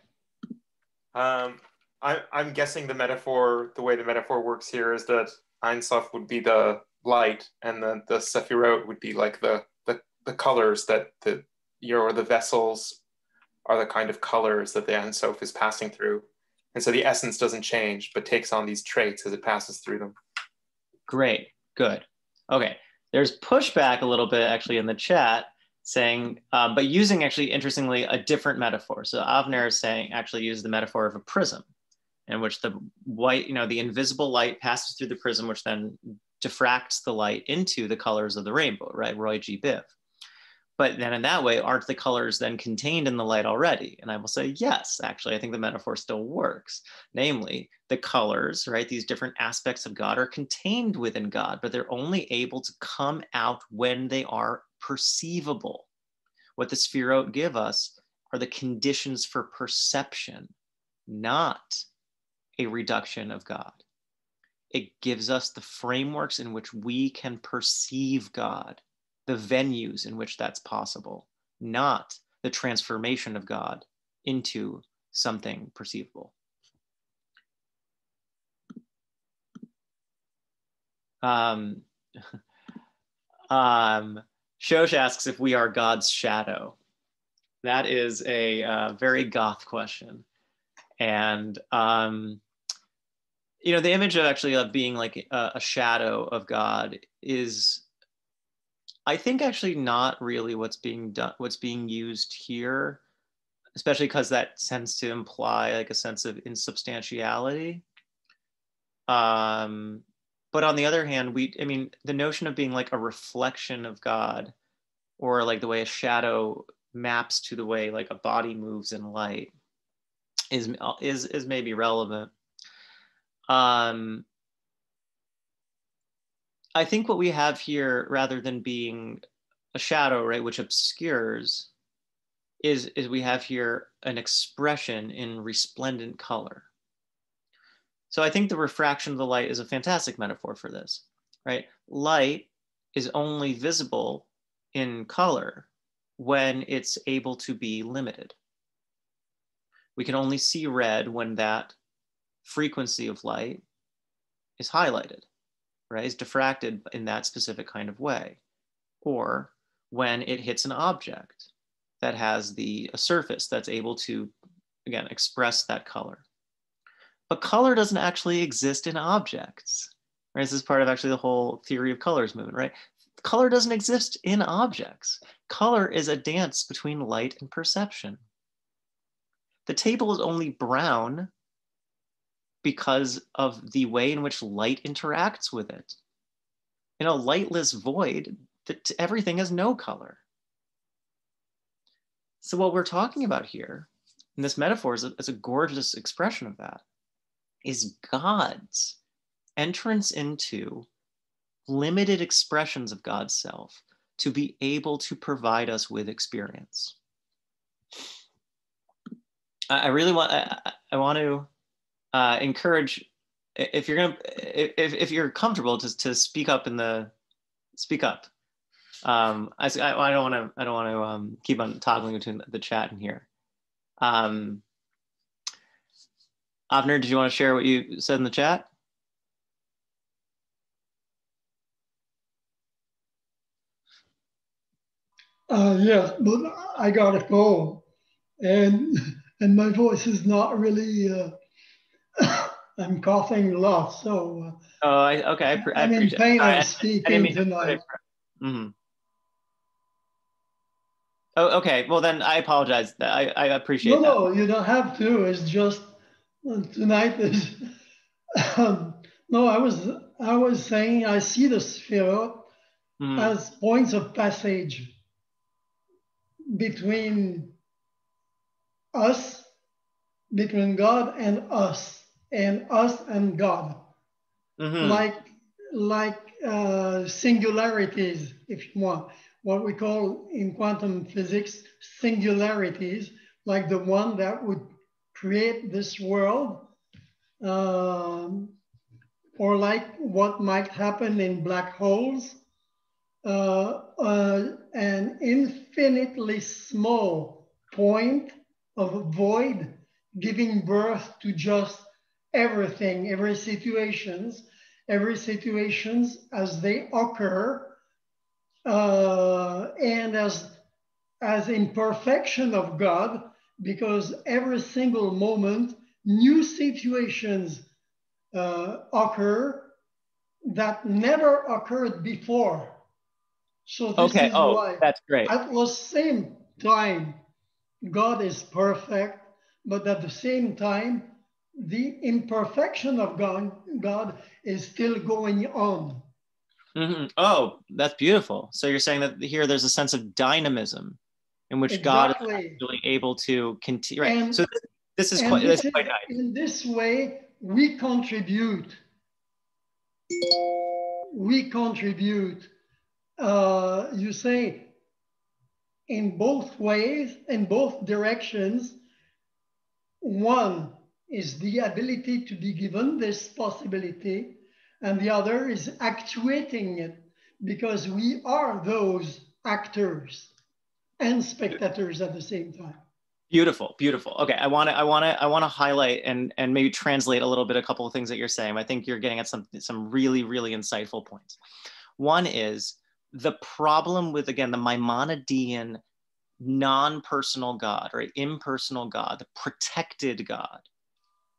[SPEAKER 4] I'm guessing the way the metaphor works here is that Ein Sof would be the light, and the Sefirot would be like the colors that the vessels are the kind of colors that the Ein Sof is passing through. And so the essence doesn't change, but takes on these traits as it passes through them.
[SPEAKER 1] Great. Good. Okay. There's pushback a little bit actually in the chat saying, but using actually, interestingly, a different metaphor. So Avner is saying, actually use the metaphor of a prism in which the white, the invisible light passes through the prism, which then diffracts the light into the colors of the rainbow, right? Roy G. Biv. But then in that way, aren't the colors then contained in the light already? And I will say, yes, actually, I think the metaphor still works. Namely, the colors, right? These different aspects of God are contained within God, but they're only able to come out when they are perceivable. What the Sefirot give us are the conditions for perception, not a reduction of God. It gives us the frameworks in which we can perceive God, the venues in which that's possible, not the transformation of God into something perceivable. Shosh asks if we are God's shadow. That is a very goth question. And you know, the image of actually of being like a shadow of God is, I think, actually not really what's being done, what's being used here, especially because that tends to imply like a sense of insubstantiality. But on the other hand, I mean, the notion of being like a reflection of God, or like the way a shadow maps to the way like a body moves in light, is maybe relevant. I think what we have here, rather than being a shadow, right, which obscures, is we have here an expression in resplendent color. So I think the refraction of the light is a fantastic metaphor for this, right? Light is only visible in color when it's able to be limited. We can only see red when that frequency of light is highlighted, right? It's diffracted in that specific kind of way. Or when it hits an object that has a surface that's able to, again, express that color. But color doesn't actually exist in objects, right? This is part of actually the whole theory of colors movement, right? Color doesn't exist in objects. Color is a dance between light and perception. The table is only brown because of the way in which light interacts with it. In a lightless void, everything has no color. So what we're talking about here, and this metaphor is a gorgeous expression of that, is God's entrance into limited expressions of God's self to be able to provide us with experience. I really want, I want to encourage, if you're comfortable, to speak up speak up. I don't want to keep on toggling between the chat and here. Avner, did you want to share what you said in the chat?
[SPEAKER 5] Yes, but I got a cold, and my voice is not really. I'm coughing a lot, so.
[SPEAKER 1] Okay. I
[SPEAKER 5] I'm in
[SPEAKER 1] appreciate
[SPEAKER 5] pain
[SPEAKER 1] it.
[SPEAKER 5] of
[SPEAKER 1] I didn't
[SPEAKER 5] speaking
[SPEAKER 1] mean to
[SPEAKER 5] tonight.
[SPEAKER 1] Mm-hmm. Oh, okay. Well, then I apologize. I appreciate that.
[SPEAKER 5] No, you don't have to. It's just tonight is. No, I was saying I see the Sefirot as points of passage between us, between God and us and God, like singularities, if you want, what we call in quantum physics singularities, like the one that would create this world, or like what might happen in black holes, an infinitely small point of a void giving birth to just everything, every situations as they occur, and as imperfection of God, because every single moment new situations occur that never occurred before. So this is why
[SPEAKER 1] that's great.
[SPEAKER 5] at the same time, God is perfect, but at the same time, the imperfection of God is still going on.
[SPEAKER 1] Oh, that's beautiful. So you're saying that here there's a sense of dynamism in which God is actually able to continue. Right.
[SPEAKER 5] And,
[SPEAKER 1] so this is quite nice.
[SPEAKER 5] In this way, we contribute. You say, in both ways, in both directions. One is the ability to be given this possibility, and the other is actuating it, because we are those actors and spectators at the same time.
[SPEAKER 1] Beautiful. Okay, I want to highlight and maybe translate a little bit a couple of things that you're saying. I think you're getting at some really, really insightful points. One is the problem with, again, the Maimonidean non-personal God, right? Impersonal God, the protected God,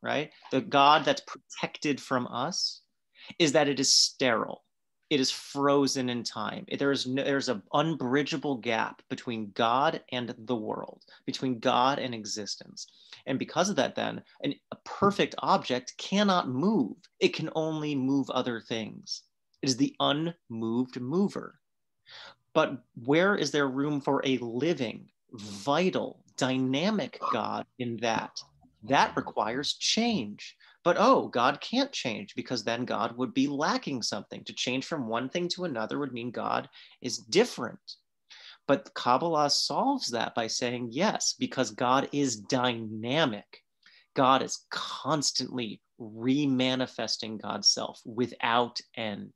[SPEAKER 1] right? The God that's protected from us is that it is sterile. It is frozen in time. There's an unbridgeable gap between God and the world, between God and existence. And because of that, then, a perfect object cannot move. It can only move other things. It is the unmoved mover. But where is there room for a living, vital, dynamic God in that? That requires change. But God can't change, because then God would be lacking something. To change from one thing to another would mean God is different. But Kabbalah solves that by saying, yes, because God is dynamic. God is constantly remanifesting God's self without end.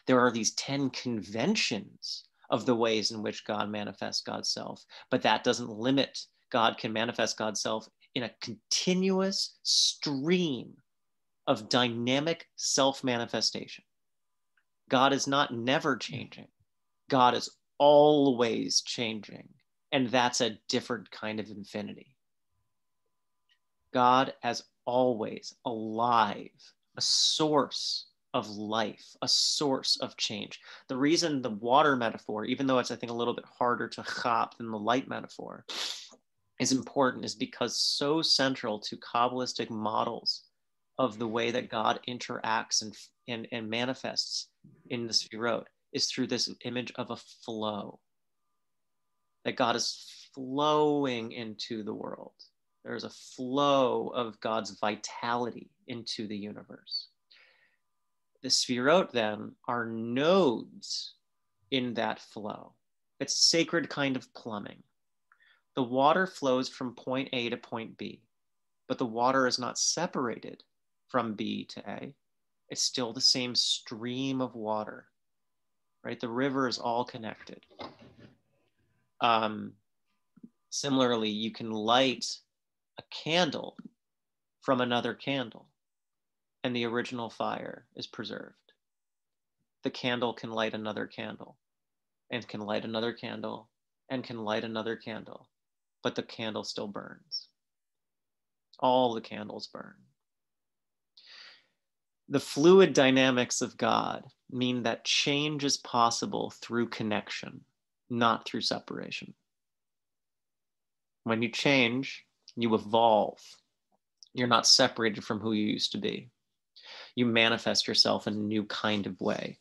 [SPEAKER 1] There are these 10 conventions of the ways in which God manifests God's self, but that doesn't limit. God can manifest God's self in a continuous stream of dynamic self-manifestation. God is not never changing. God is always changing, and that's a different kind of infinity. God as always alive, a source of life, a source of change. The reason the water metaphor, even though it's, I think, a little bit harder to chop than the light metaphor, is important is because so central to Kabbalistic models of the way that God interacts and manifests in the Sefirot is through this image of a flow. That God is flowing into the world. There's a flow of God's vitality into the universe. The Sefirot then are nodes in that flow. It's a sacred kind of plumbing. The water flows from point A to point B, but the water is not separated from B to A. It's still the same stream of water, right? The river is all connected. Similarly, you can light a candle from another candle, and the original fire is preserved. The candle can light another candle, and can light another candle, and can light another candle, but the candle still burns. All the candles burn. The fluid dynamics of God mean that change is possible through connection, not through separation. When you change, you evolve. You're not separated from who you used to be. You manifest yourself in a new kind of way.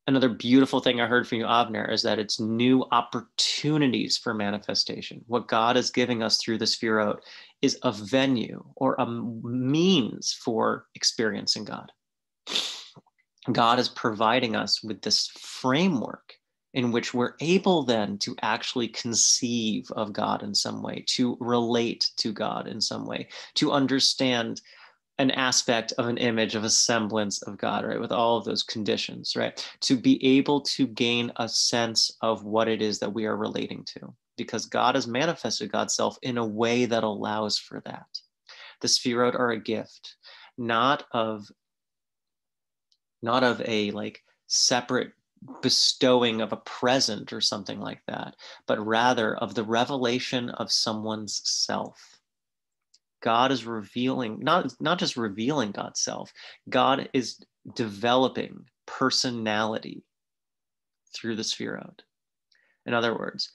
[SPEAKER 1] Another beautiful thing I heard from you, Avner, is that it's new opportunities for manifestation. What God is giving us through the Sefirot is a venue or a means for experiencing God. God is providing us with this framework in which we're able then to actually conceive of God in some way, to relate to God in some way, to understand an aspect of an image, of a semblance of God, right? With all of those conditions, right? To be able to gain a sense of what it is that we are relating to, because God has manifested God's self in a way that allows for that. The Sefirot are a gift, not of a like separate bestowing of a present or something like that, but rather of the revelation of someone's self. God is revealing, not just revealing God's self, God is developing personality through the Sefirot. In other words,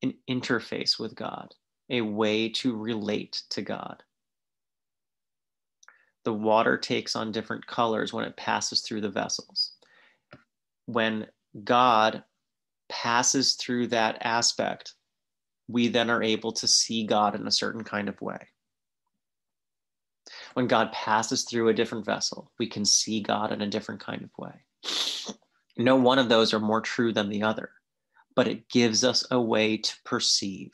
[SPEAKER 1] an interface with God, a way to relate to God. The water takes on different colors when it passes through the vessels. When God passes through that aspect, we then are able to see God in a certain kind of way. When God passes through a different vessel, we can see God in a different kind of way. No one of those are more true than the other, but it gives us a way to perceive.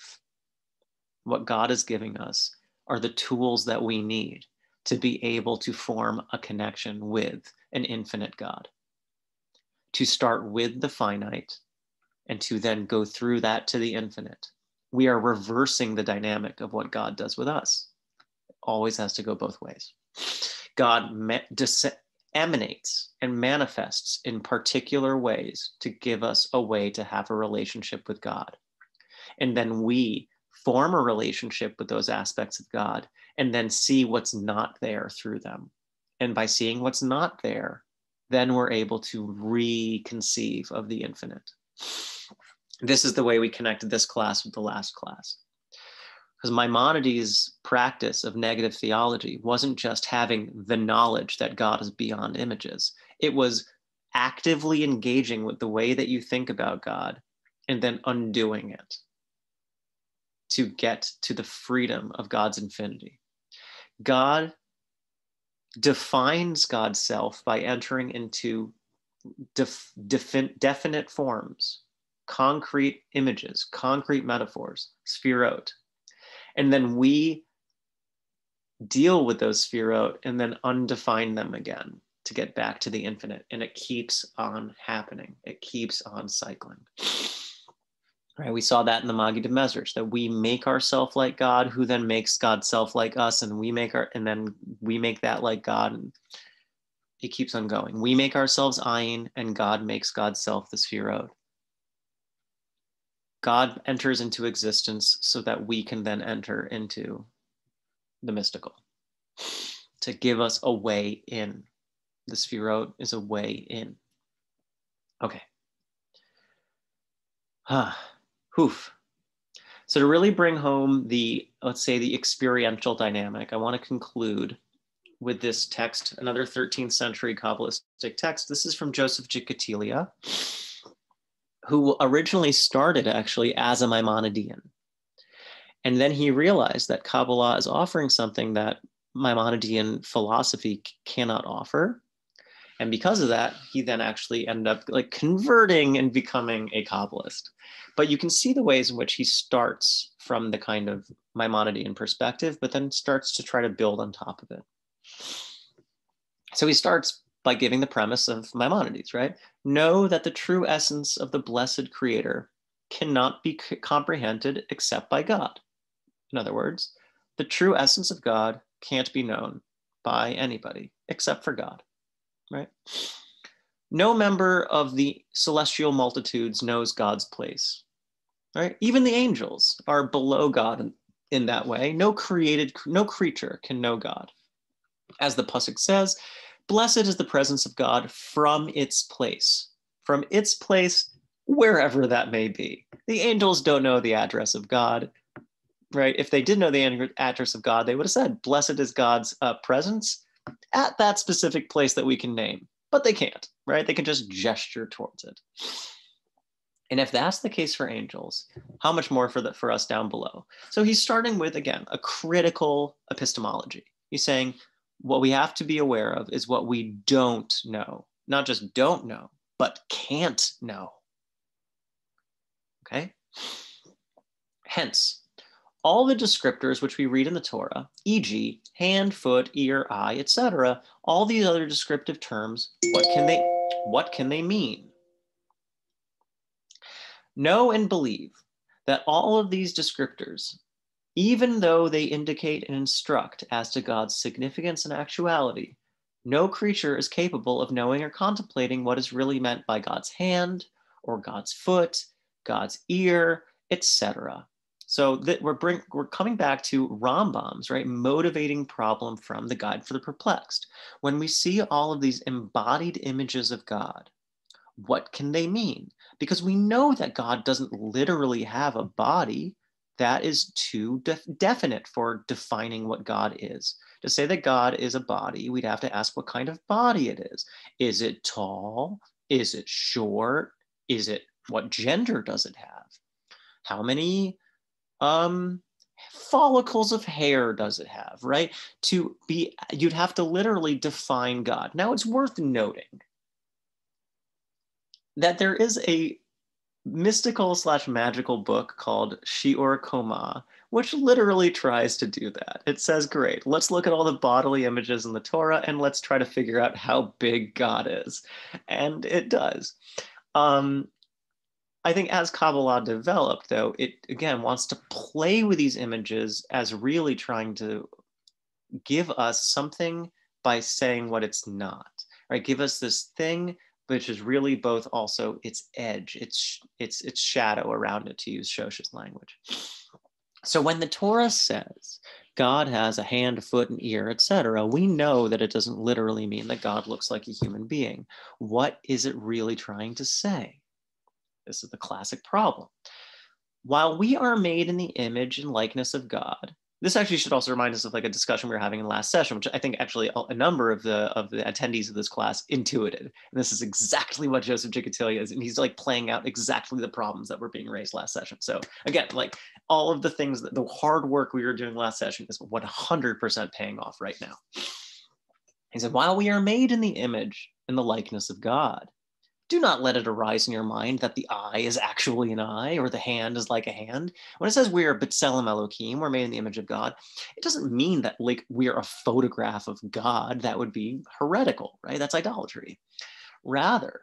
[SPEAKER 1] What God is giving us are the tools that we need to be able to form a connection with an infinite God. To start with the finite and to then go through that to the infinite. We are reversing the dynamic of what God does with us. Always has to go both ways. God emanates and manifests in particular ways to give us a way to have a relationship with God. And then we form a relationship with those aspects of God, and then see what's not there through them. And by seeing what's not there, then we're able to reconceive of the infinite. This is the way we connected this class with the last class. Because Maimonides' practice of negative theology wasn't just having the knowledge that God is beyond images. It was actively engaging with the way that you think about God and then undoing it to get to the freedom of God's infinity. God defines God's self by entering into definite forms, concrete images, concrete metaphors, Sefirot. And then we deal with those Sefirot and then undefine them again to get back to the infinite. And it keeps on happening. It keeps on cycling. Right? We saw that in the Magi de Mesrich, that we make ourselves like God, who then makes God's self like us, and then we make that like God, and it keeps on going. We make ourselves ayin, and God makes God's self the Sefirot. God enters into existence so that we can then enter into the mystical, to give us a way in. The Sefirot is a way in. Okay. Hoof. So to really bring home the, let's say, the experiential dynamic, I want to conclude with this text, another 13th century Kabbalistic text. This is from Joseph Jikatilia, who originally started actually as a Maimonidean. And then he realized that Kabbalah is offering something that Maimonidean philosophy cannot offer. And because of that, he then actually ended up like converting and becoming a Kabbalist. But you can see the ways in which he starts from the kind of Maimonidean perspective, but then starts to try to build on top of it. So he starts by giving the premise of Maimonides, right? Know that the true essence of the blessed creator cannot be comprehended except by God. In other words, the true essence of God can't be known by anybody except for God, right? No member of the celestial multitudes knows God's place, right? Even the angels are below God in that way. No creature can know God. As the pasuk says, blessed is the presence of God from its place, wherever that may be. The angels don't know the address of God, right? If they did know the address of God, they would have said, blessed is God's presence at that specific place that we can name, but they can't, right? They can just gesture towards it. And if that's the case for angels, how much more for us down below? So he's starting with, again, a critical epistemology. He's saying, what we have to be aware of is what we don't know. Not just don't know, but can't know. Okay? Hence, all the descriptors which we read in the Torah, e.g., hand, foot, ear, eye, etc., all these other descriptive terms, what can they mean? Know and believe that all of these descriptors, even though they indicate and instruct as to God's significance and actuality, no creature is capable of knowing or contemplating what is really meant by God's hand or God's foot, God's ear, etc. So that we're coming back to Rambam's, right, motivating problem from the Guide for the Perplexed. When we see all of these embodied images of God, what can they mean? Because we know that God doesn't literally have a body. That is too definite for defining what God is. To say that God is a body, we'd have to ask what kind of body it is. Is it tall? Is it short? What gender does it have? How many follicles of hair does it have, right? You'd have to literally define God. Now, it's worth noting that there is a mystical/magical book called Shiur Koma, which literally tries to do that. It says, great, let's look at all the bodily images in the Torah and let's try to figure out how big God is. And it does. I think as Kabbalah developed, though, it again wants to play with these images as really trying to give us something by saying what it's not, right? Give us this thing which is really both also its edge, its shadow around it, to use Shosha's language. So when the Torah says God has a hand, a foot, an ear, etc., we know that it doesn't literally mean that God looks like a human being. What is it really trying to say? This is the classic problem. While we are made in the image and likeness of God, this actually should also remind us of like a discussion we were having in the last session, which I think actually a number of the attendees of this class intuited. And this is exactly what Joseph Gigatilia is. And he's like playing out exactly the problems that were being raised last session. So again, like all of the things that the hard work we were doing last session is 100% paying off right now. He said, while we are made in the image and the likeness of God, do not let it arise in your mind that the eye is actually an eye or the hand is like a hand. When it says we are B'Tselem Elohim, we're made in the image of God, it doesn't mean that like we're a photograph of God. That would be heretical, right? That's idolatry. Rather,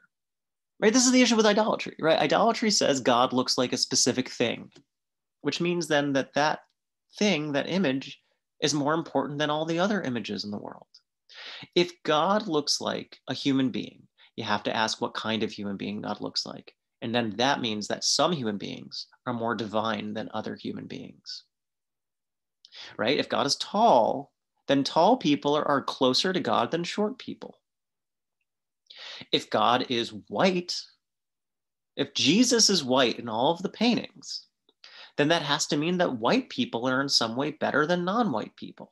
[SPEAKER 1] right, this is the issue with idolatry, right? Idolatry says God looks like a specific thing, which means then that that thing, that image, is more important than all the other images in the world. If God looks like a human being, you have to ask what kind of human being God looks like. And then that means that some human beings are more divine than other human beings, right? If God is tall, then tall people are closer to God than short people. If God is white, if Jesus is white in all of the paintings, then that has to mean that white people are in some way better than non-white people.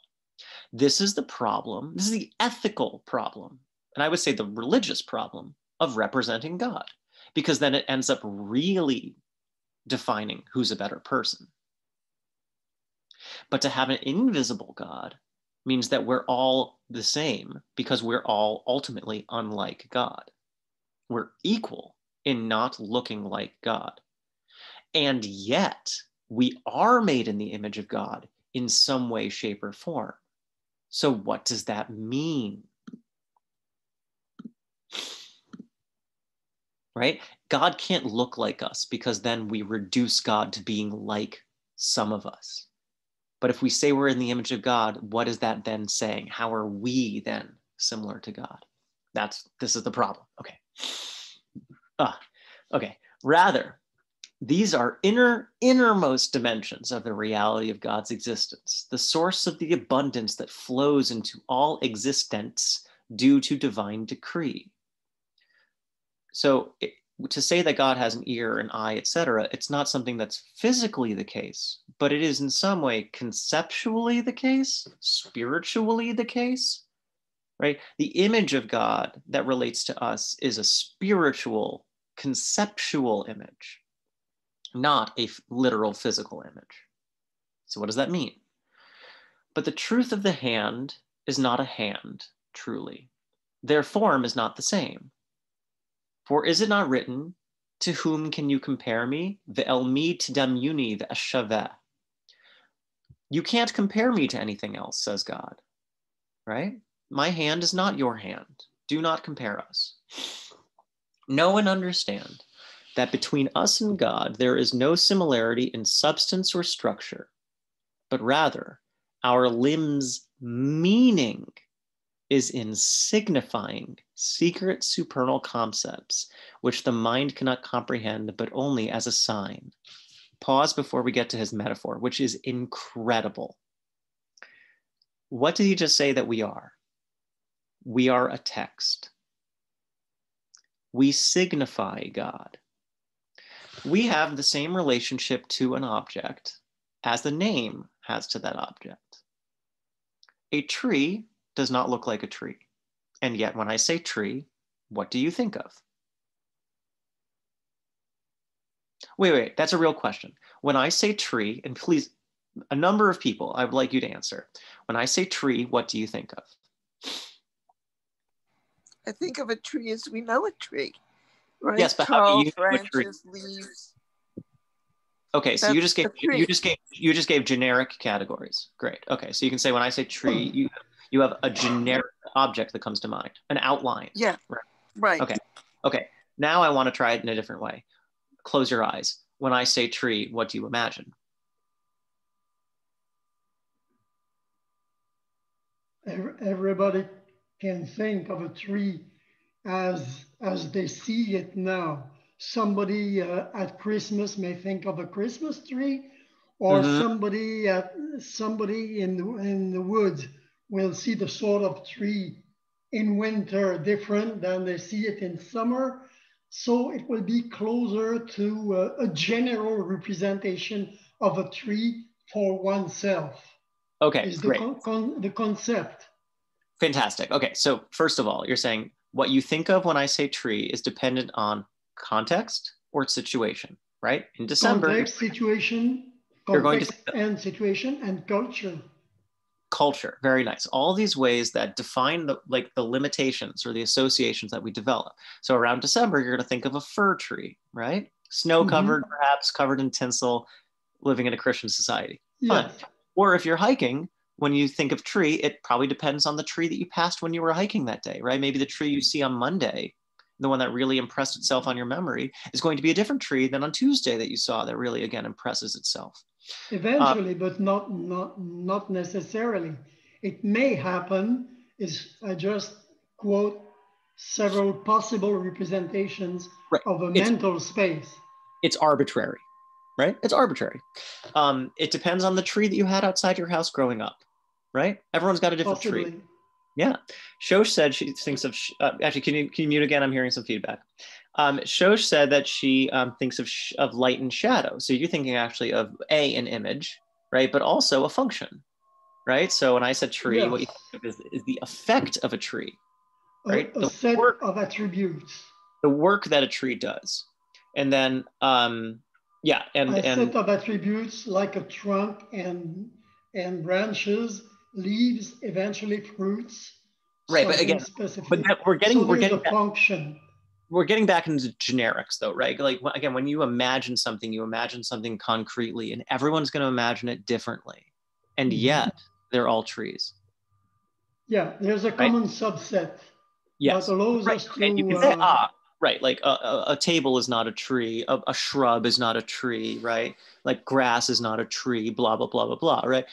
[SPEAKER 1] This is the problem. This is the ethical problem. And I would say the religious problem of representing God, because then it ends up really defining who's a better person. But to have an invisible God means that we're all the same because we're all ultimately unlike God. We're equal in not looking like God. And yet we are made in the image of God in some way, shape, or form. So what does that mean? Right? God can't look like us because then we reduce God to being like some of us. But if we say we're in the image of God, what is that then saying? How are we then similar to God? This is the problem. Okay. Okay. Rather, these are innermost dimensions of the reality of God's existence, the source of the abundance that flows into all existence due to divine decree. So to say that God has an ear, an eye, etc., it's not something that's physically the case, but it is in some way conceptually the case, spiritually the case, right? The image of God that relates to us is a spiritual, conceptual image, not a literal physical image. So what does that mean? But the truth of the hand is not a hand, truly. Their form is not the same. For is it not written, to whom can you compare me? Ve'el mi tdamyuni ve'ashaveh. You can't compare me to anything else, says God, right? My hand is not your hand. Do not compare us. Know and understand that between us and God, there is no similarity in substance or structure, but rather our limbs' meaning is in signifying secret supernal concepts, which the mind cannot comprehend, but only as a sign. Pause before we get to his metaphor, which is incredible. What did he just say that we are? We are a text. We signify God. We have the same relationship to an object as the name has to that object. A tree does not look like a tree. And yet when I say tree, what do you think of? Wait, that's a real question. When I say tree, and please, a number of people, I would like you to answer. When I say tree, what do you think of?
[SPEAKER 6] I think of a tree as we know a tree, right?
[SPEAKER 1] Yes, but
[SPEAKER 6] Tall
[SPEAKER 1] how do you know a tree?
[SPEAKER 6] branches, leaves.
[SPEAKER 1] Okay, so you just
[SPEAKER 6] That's
[SPEAKER 1] gave generic categories. Great. Okay, so you can say when I say tree, you have a generic object that comes to mind, an outline.
[SPEAKER 6] Yeah. Right.
[SPEAKER 1] Okay. Now I want to try it in a different way. Close your eyes. When I say tree, what do you imagine?
[SPEAKER 5] Everybody can think of a tree as they see it now. Somebody at Christmas may think of a Christmas tree, or somebody in the woods will see the sort of tree in winter different than they see it in summer. So it will be closer to a general representation of a tree for oneself.
[SPEAKER 1] Okay,
[SPEAKER 5] Is
[SPEAKER 1] great.
[SPEAKER 5] the concept.
[SPEAKER 1] Fantastic. Okay, so first of all, you're saying what you think of when I say tree is dependent on context or situation, right? In December,
[SPEAKER 5] Context, situation, context and situation, and culture.
[SPEAKER 1] Culture, very nice. All these ways that define the limitations or the associations that we develop. So around December, you're going to think of a fir tree, right? Snow covered, perhaps covered in tinsel, living in a Christian society. Fun. Yes. Or if you're hiking, when you think of tree, it probably depends on the tree that you passed when you were hiking that day, right? Maybe the tree you see on Monday, the one that really impressed itself on your memory, is going to be a different tree than on Tuesday that you saw that really, again, impresses itself.
[SPEAKER 5] Eventually, but not necessarily. It may happen, I just quote several possible representations of a mental space.
[SPEAKER 1] It's arbitrary, right? It's arbitrary. It depends on the tree that you had outside your house growing up, right? Everyone's got a different tree. Yeah. Shosh said she thinks of, actually, can you mute again? I'm hearing some feedback. Shosh said that she thinks of light and shadow. So you're thinking actually of an image, right? But also a function, right? So when I said tree, what you think of is the effect of a tree, right?
[SPEAKER 5] A set of attributes.
[SPEAKER 1] The work that a tree does. And then, a
[SPEAKER 5] set of attributes like a trunk and branches, leaves, eventually fruits.
[SPEAKER 1] Right, but again, we're getting
[SPEAKER 5] function.
[SPEAKER 1] We're getting back into generics though, right? Like again, when you imagine something concretely, and everyone's going to imagine it differently, and yet they're all trees.
[SPEAKER 5] Yeah, there's a common subset.
[SPEAKER 1] Yes,
[SPEAKER 5] that allows us to.
[SPEAKER 1] And you can say, right, like a table is not a tree, a shrub is not a tree, right? Like grass is not a tree, blah, blah, blah, blah, blah, right?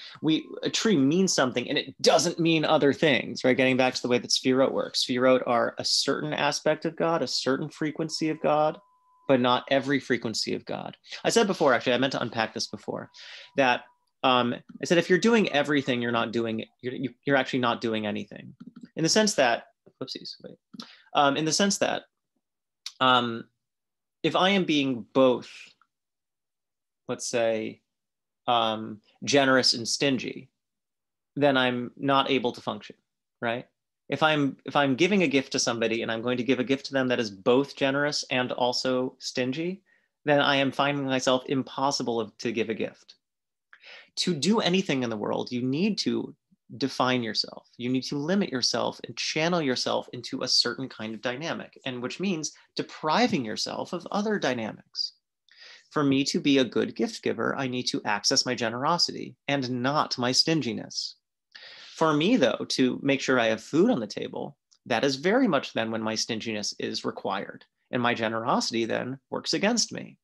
[SPEAKER 1] A tree means something and it doesn't mean other things, right? Getting back to the way that Sefirot works. Sefirot are a certain aspect of God, a certain frequency of God, but not every frequency of God. I said before, actually, I meant to unpack this before, that I said, if you're doing everything, you're actually not doing anything. In the sense that, in the sense that, if I am being both, let's say, generous and stingy, then I'm not able to function, right? If I'm giving a gift to somebody and I'm going to give a gift to them that is both generous and also stingy, then I am finding myself impossible to give a gift. To do anything in the world, you need to define yourself. You need to limit yourself and channel yourself into a certain kind of dynamic, and which means depriving yourself of other dynamics. For me to be a good gift giver, I need to access my generosity and not my stinginess. For me, though, to make sure I have food on the table, that is very much then when my stinginess is required, and my generosity then works against me.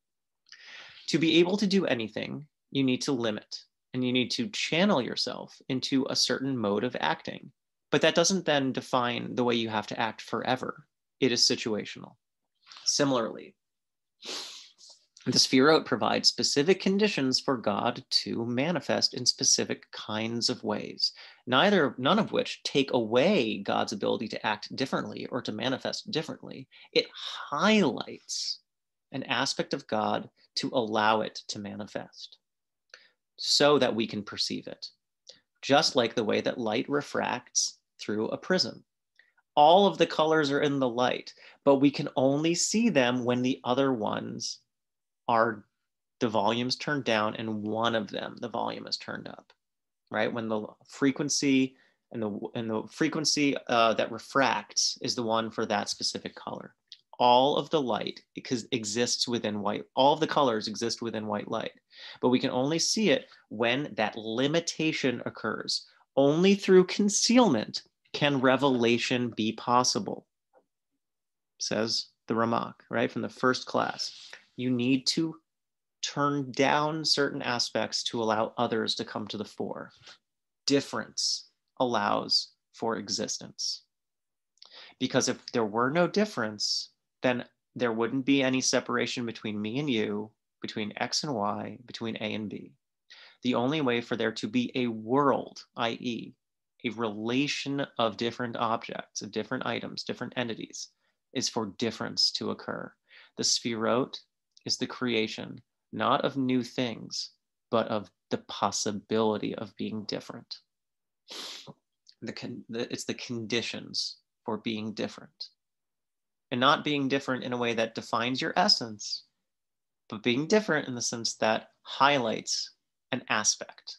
[SPEAKER 1] To be able to do anything, you need to limit. And you need to channel yourself into a certain mode of acting. But that doesn't then define the way you have to act forever. It is situational. Similarly, the Sefirot provides specific conditions for God to manifest in specific kinds of ways, none of which take away God's ability to act differently or to manifest differently. It highlights an aspect of God to allow it to manifest, so that we can perceive it, just like the way that light refracts through a prism. All of the colors are in the light, but we can only see them when the other ones are, the volume's turned down and one of them, the volume is turned up, right? When the frequency and the frequency that refracts is the one for that specific color. All of the light exists within white. All of the colors exist within white light, but we can only see it when that limitation occurs. Only through concealment can revelation be possible, says the Ramak, right? From the first class. You need to turn down certain aspects to allow others to come to the fore. Difference allows for existence. Because if there were no difference, then there wouldn't be any separation between me and you, between X and Y, between A and B. The only way for there to be a world, i.e., a relation of different objects, of different items, different entities, is for difference to occur. The Sefirot is the creation, not of new things, but of the possibility of being different. It's the conditions for being different. And not being different in a way that defines your essence, but being different in the sense that highlights an aspect.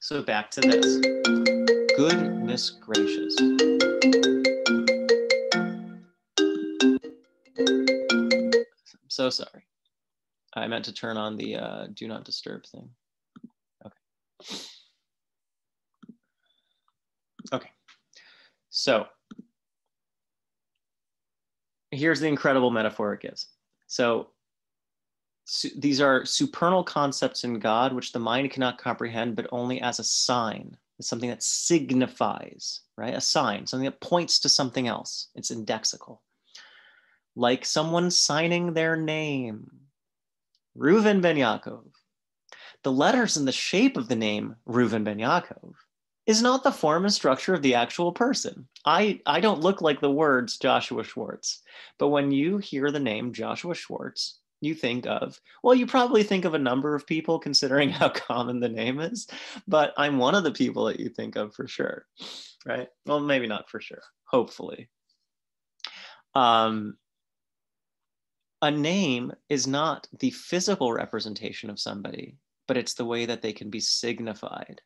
[SPEAKER 1] So back to this. Goodness gracious. I'm so sorry. I meant to turn on the do not disturb thing. Okay. Okay. So here's the incredible metaphor it gives. So these are supernal concepts in God, which the mind cannot comprehend, but only as a sign. It's something that signifies, right? A sign, something that points to something else. It's indexical. Like someone signing their name. Reuven ben Yaakov. The letters and the shape of the name Reuven ben Yaakov is not the form and structure of the actual person. I don't look like the words Joshua Schwartz, but when you hear the name Joshua Schwartz, you think of, well, you probably think of a number of people considering how common the name is, but I'm one of the people that you think of for sure, right? Well, maybe not for sure, hopefully. A name is not the physical representation of somebody, but it's the way that they can be signified.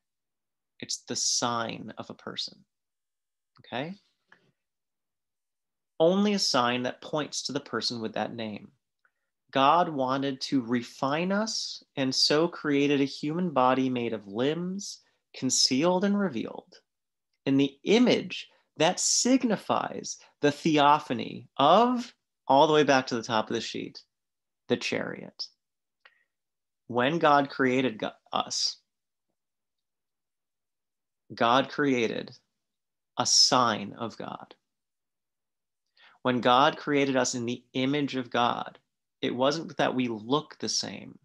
[SPEAKER 1] It's the sign of a person, okay? Only a sign that points to the person with that name. God wanted to refine us and so created a human body made of limbs, concealed and revealed, in the image that signifies the theophany of, all the way back to the top of the sheet, the chariot. When God created us, God created a sign of God. When God created us in the image of God, it wasn't that we look the same.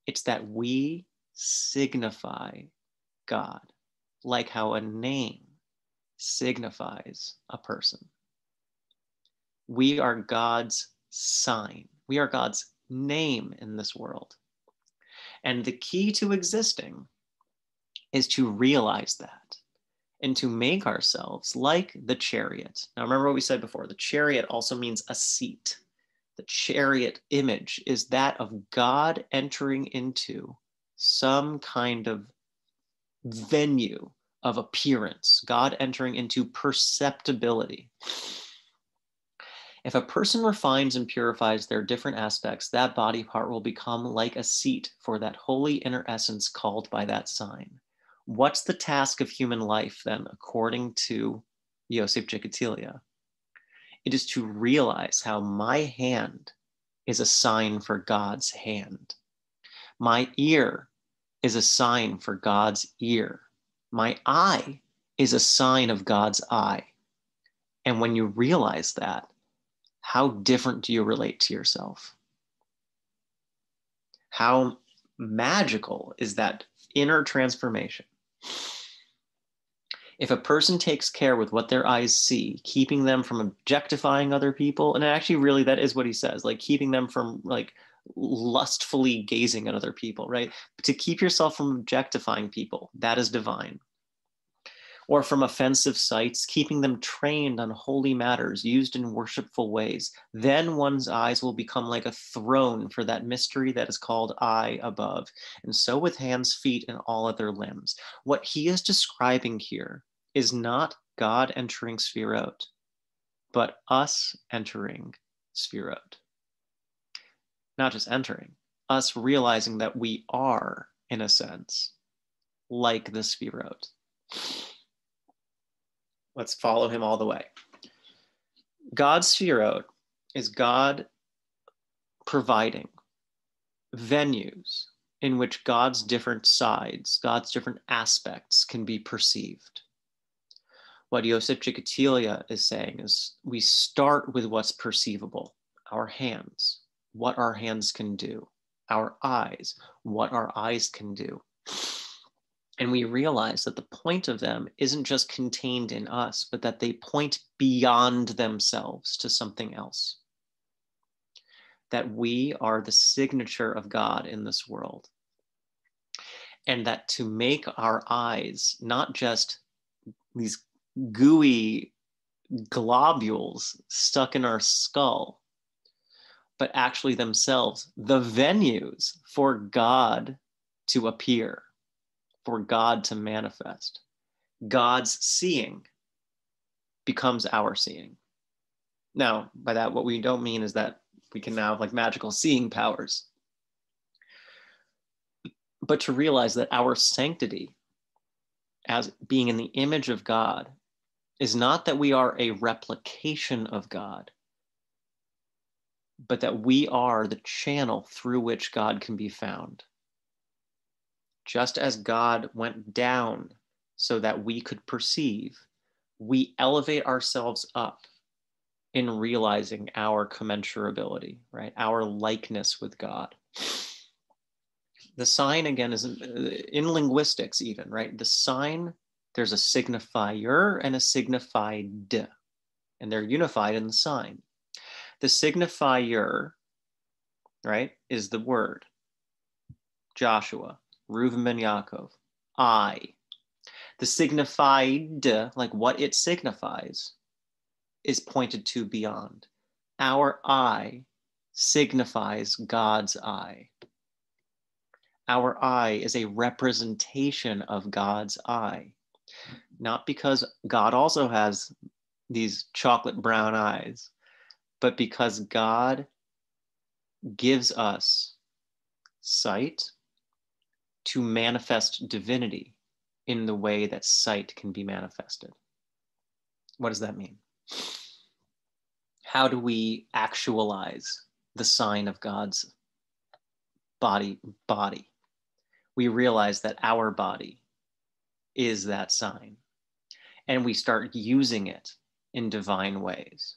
[SPEAKER 1] It's that we signify God, like how a name signifies a person. We are God's sign. We are God's name in this world. And the key to existing is to realize that and to make ourselves like the chariot. Now, remember what we said before. The chariot also means a seat. The chariot image is that of God entering into some kind of venue of appearance, God entering into perceptibility. If a person refines and purifies their different aspects, that body part will become like a seat for that holy inner essence called by that sign. What's the task of human life then, according to Yosef Chikatilia? It is to realize how my hand is a sign for God's hand. My ear is a sign for God's ear. My eye is a sign of God's eye. And when you realize that, how different do you relate to yourself? How magical is that inner transformation? If a person takes care with what their eyes see, keeping them from objectifying other people, and actually really that is what he says, like keeping them from like lustfully gazing at other people, right? But to keep yourself from objectifying people, that is divine. Or from offensive sights, keeping them trained on holy matters used in worshipful ways, then one's eyes will become like a throne for that mystery that is called I above. And so with hands, feet, and all other limbs. What he is describing here is not God entering Sefirot, but us entering Sefirot. Not just entering, us realizing that we are, in a sense, like the Sefirot. Let's follow him all the way. God's Sefirot is God providing venues in which God's different sides, God's different aspects can be perceived. What Yosef Chikatilia is saying is we start with what's perceivable, our hands, what our hands can do. our eyes, what our eyes can do. And we realize that the point of them isn't just contained in us, but that they point beyond themselves to something else. That we are the signature of God in this world. And that to make our eyes not just these gooey globules stuck in our skull, but actually themselves the venues for God to appear, for God to manifest. God's seeing becomes our seeing. Now, by that, what we don't mean is that we can now have like magical seeing powers, but to realize that our sanctity as being in the image of God is not that we are a replication of God, but that we are the channel through which God can be found. Just as God went down so that we could perceive, we elevate ourselves up in realizing our commensurability, right? Our likeness with God. The sign, again, is in linguistics even, right? The sign, there's a signifier and a signified, and they're unified in the sign. The signifier, right, is the word. Joshua, Reuven ben Yaakov, I. The signified, like what it signifies, is pointed to beyond. Our I signifies God's I. Our I is a representation of God's I. Not because God also has these chocolate brown eyes, but because God gives us sight to manifest divinity in the way that sight can be manifested. What does that mean? How do we actualize the sign of God's body? We realize that our body is that sign, and we start using it in divine ways.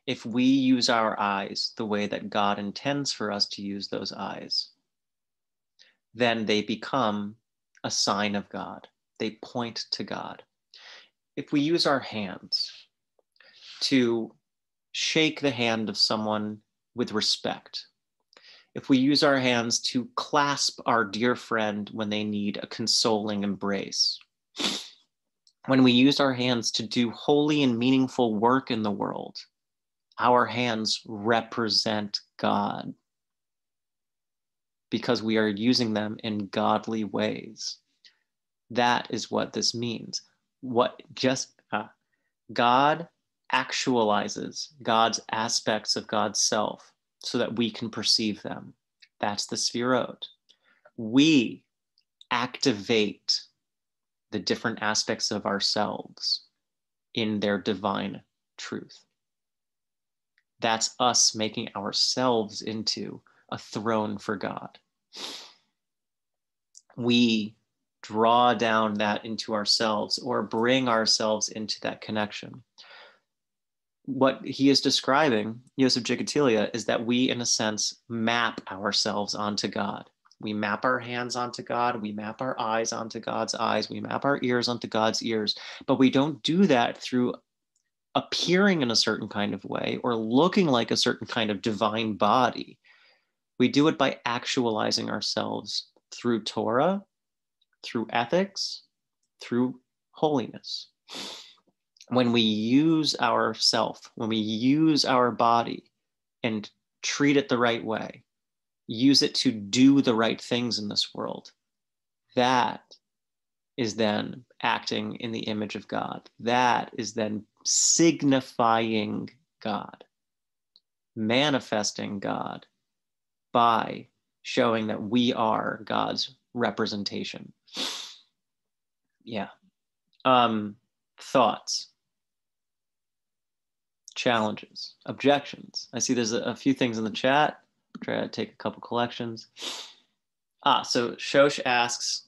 [SPEAKER 1] If we use our eyes the way that God intends for us to use those eyes, then they become a sign of God. They point to God. If we use our hands to shake the hand of someone with respect, if we use our hands to clasp our dear friend when they need a consoling embrace, when we use our hands to do holy and meaningful work in the world, our hands represent God because we are using them in godly ways. That is what this means. God actualizes God's aspects of God's self so that we can perceive them. That's the Sefirot. We activate the different aspects of ourselves in their divine truth. That's us making ourselves into a throne for God. We draw down that into ourselves or bring ourselves into that connection. What he is describing, Yosef Jigatilia, is that we, in a sense, map ourselves onto God. We map our hands onto God. We map our eyes onto God's eyes. We map our ears onto God's ears. But we don't do that through appearing in a certain kind of way or looking like a certain kind of divine body. We do it by actualizing ourselves through Torah, through ethics, through holiness. When we use ourself, when we use our body and treat it the right way, use it to do the right things in this world, that is then acting in the image of God. That is then signifying God, manifesting God by showing that we are God's representation. Yeah. Thoughts, challenges, objections. I see there's a few things in the chat. Try to take a couple collections. So Shosh asks,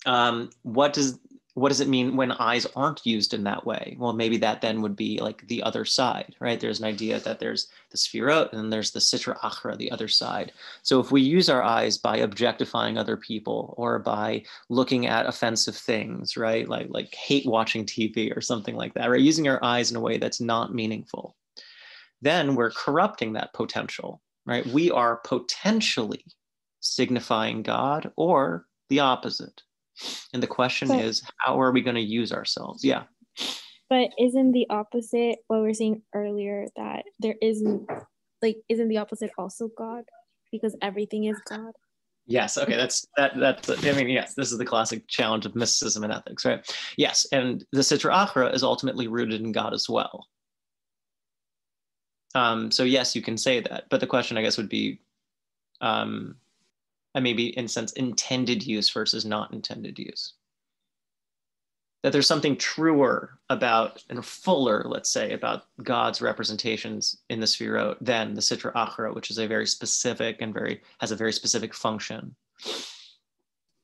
[SPEAKER 1] what does what does it mean when eyes aren't used in that way? Well, maybe that then would be like the other side, right? There's an idea that there's the Sefirot and then there's the Sitra Achra, the other side. So if we use our eyes by objectifying other people or by looking at offensive things, right? Like hate watching TV or something like that, right? Using our eyes in a way that's not meaningful, then we're corrupting that potential, right? We are potentially signifying God or the opposite. And the question is, how are we going to use ourselves? Yeah.
[SPEAKER 2] But isn't the opposite what we were saying earlier, that there isn't, like, isn't the opposite also God? Because everything is God.
[SPEAKER 1] Yes. Okay. That's I mean, yes, this is the classic challenge of mysticism and ethics, right? Yes. And the Sitra Achra is ultimately rooted in God as well. So yes, you can say that, but the question, I guess, would be, maybe in a sense, intended use versus not intended use. That there's something truer about, and fuller, let's say, about God's representations in the Sefirot than the Sitra Achra, which is a very specific and has a very specific function.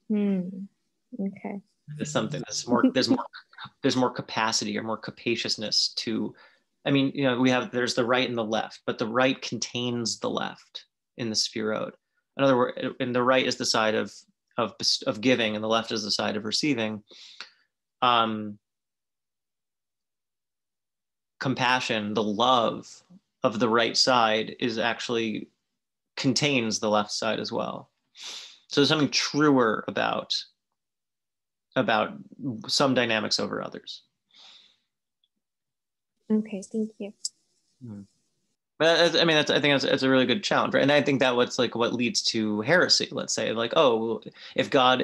[SPEAKER 2] Okay.
[SPEAKER 1] It's something that's more, there's more capacity or more capaciousness to, I mean, there's the right and the left, but the right contains the left in the Sefirot. In other words, and the right is the side of giving, and the left is the side of receiving. Compassion, the love of the right side, is actually contains the left side as well. So there's something truer about some dynamics over others.
[SPEAKER 2] Okay, thank you.
[SPEAKER 1] But I mean, I think that's a really good challenge, right? And I think that what leads to heresy. Let's say, like, oh, if God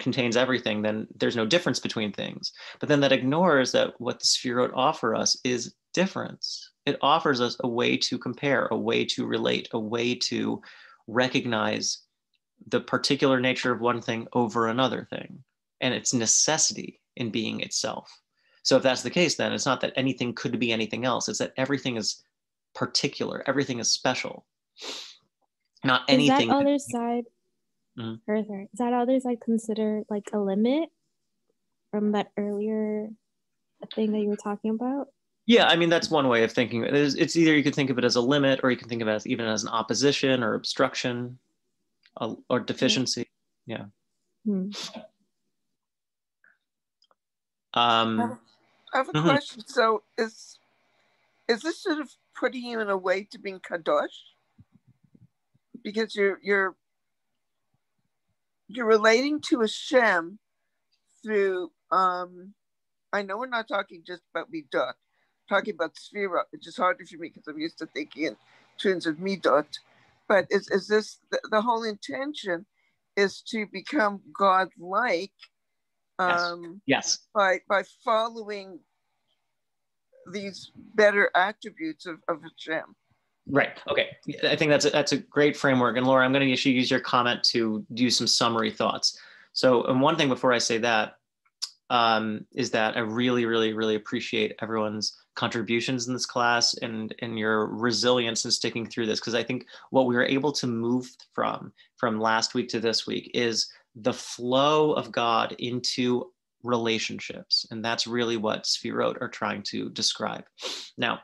[SPEAKER 1] contains everything, then there's no difference between things. But then that ignores that what the Sefirot offer us is difference. It offers us a way to compare, a way to relate, a way to recognize the particular nature of one thing over another thing, and its necessity in being itself. So if that's the case, then it's not that anything could be anything else. It's that everything is particular, everything is special, not anything.
[SPEAKER 2] Is that other side is that other side considered like a limit from that earlier thing that you were talking about?
[SPEAKER 1] Yeah, I mean, that's one way of thinking. It's either you could think of it as a limit, or you can think of it as even as an opposition or obstruction or deficiency. Yeah.
[SPEAKER 6] I have a question. So is this sort of putting you in a way to being kadosh? Because you're relating to Hashem through I know we're not talking just about midot, talking about Sefirot, which is harder for me because I'm used to thinking in terms of midot. But is this the whole intention is to become God-like?
[SPEAKER 1] Yes.
[SPEAKER 6] By following these better attributes of Hashem.
[SPEAKER 1] Right. Okay. I think that's a great framework. And Laura, I'm going to actually use your comment to do some summary thoughts. So, and one thing before I say that is that I really, really, really appreciate everyone's contributions in this class and your resilience in sticking through this, because I think what we were able to move from last week to this week is the flow of God into relationships. And that's really what Sefirot are trying to describe. Now,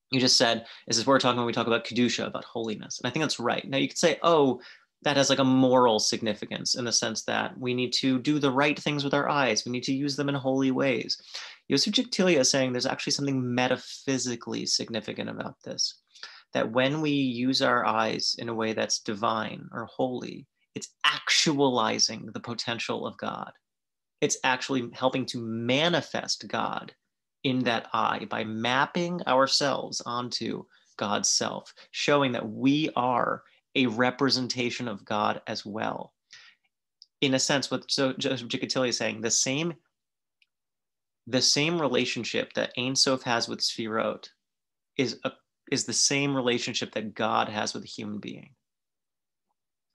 [SPEAKER 1] you just said, this is what we're talking when we talk about Kedusha, about holiness. And I think that's right. Now you could say, oh, that has like a moral significance in the sense that we need to do the right things with our eyes. We need to use them in holy ways. Yosef Jiktilia is saying there's actually something metaphysically significant about this, that when we use our eyes in a way that's divine or holy, it's actualizing the potential of God. It's actually helping to manifest God in that eye by mapping ourselves onto God's self, showing that we are a representation of God as well. In a sense, what Joseph Jiktilia is saying, the same relationship that Ein Sof has with Sefirot is the same relationship that God has with a human being.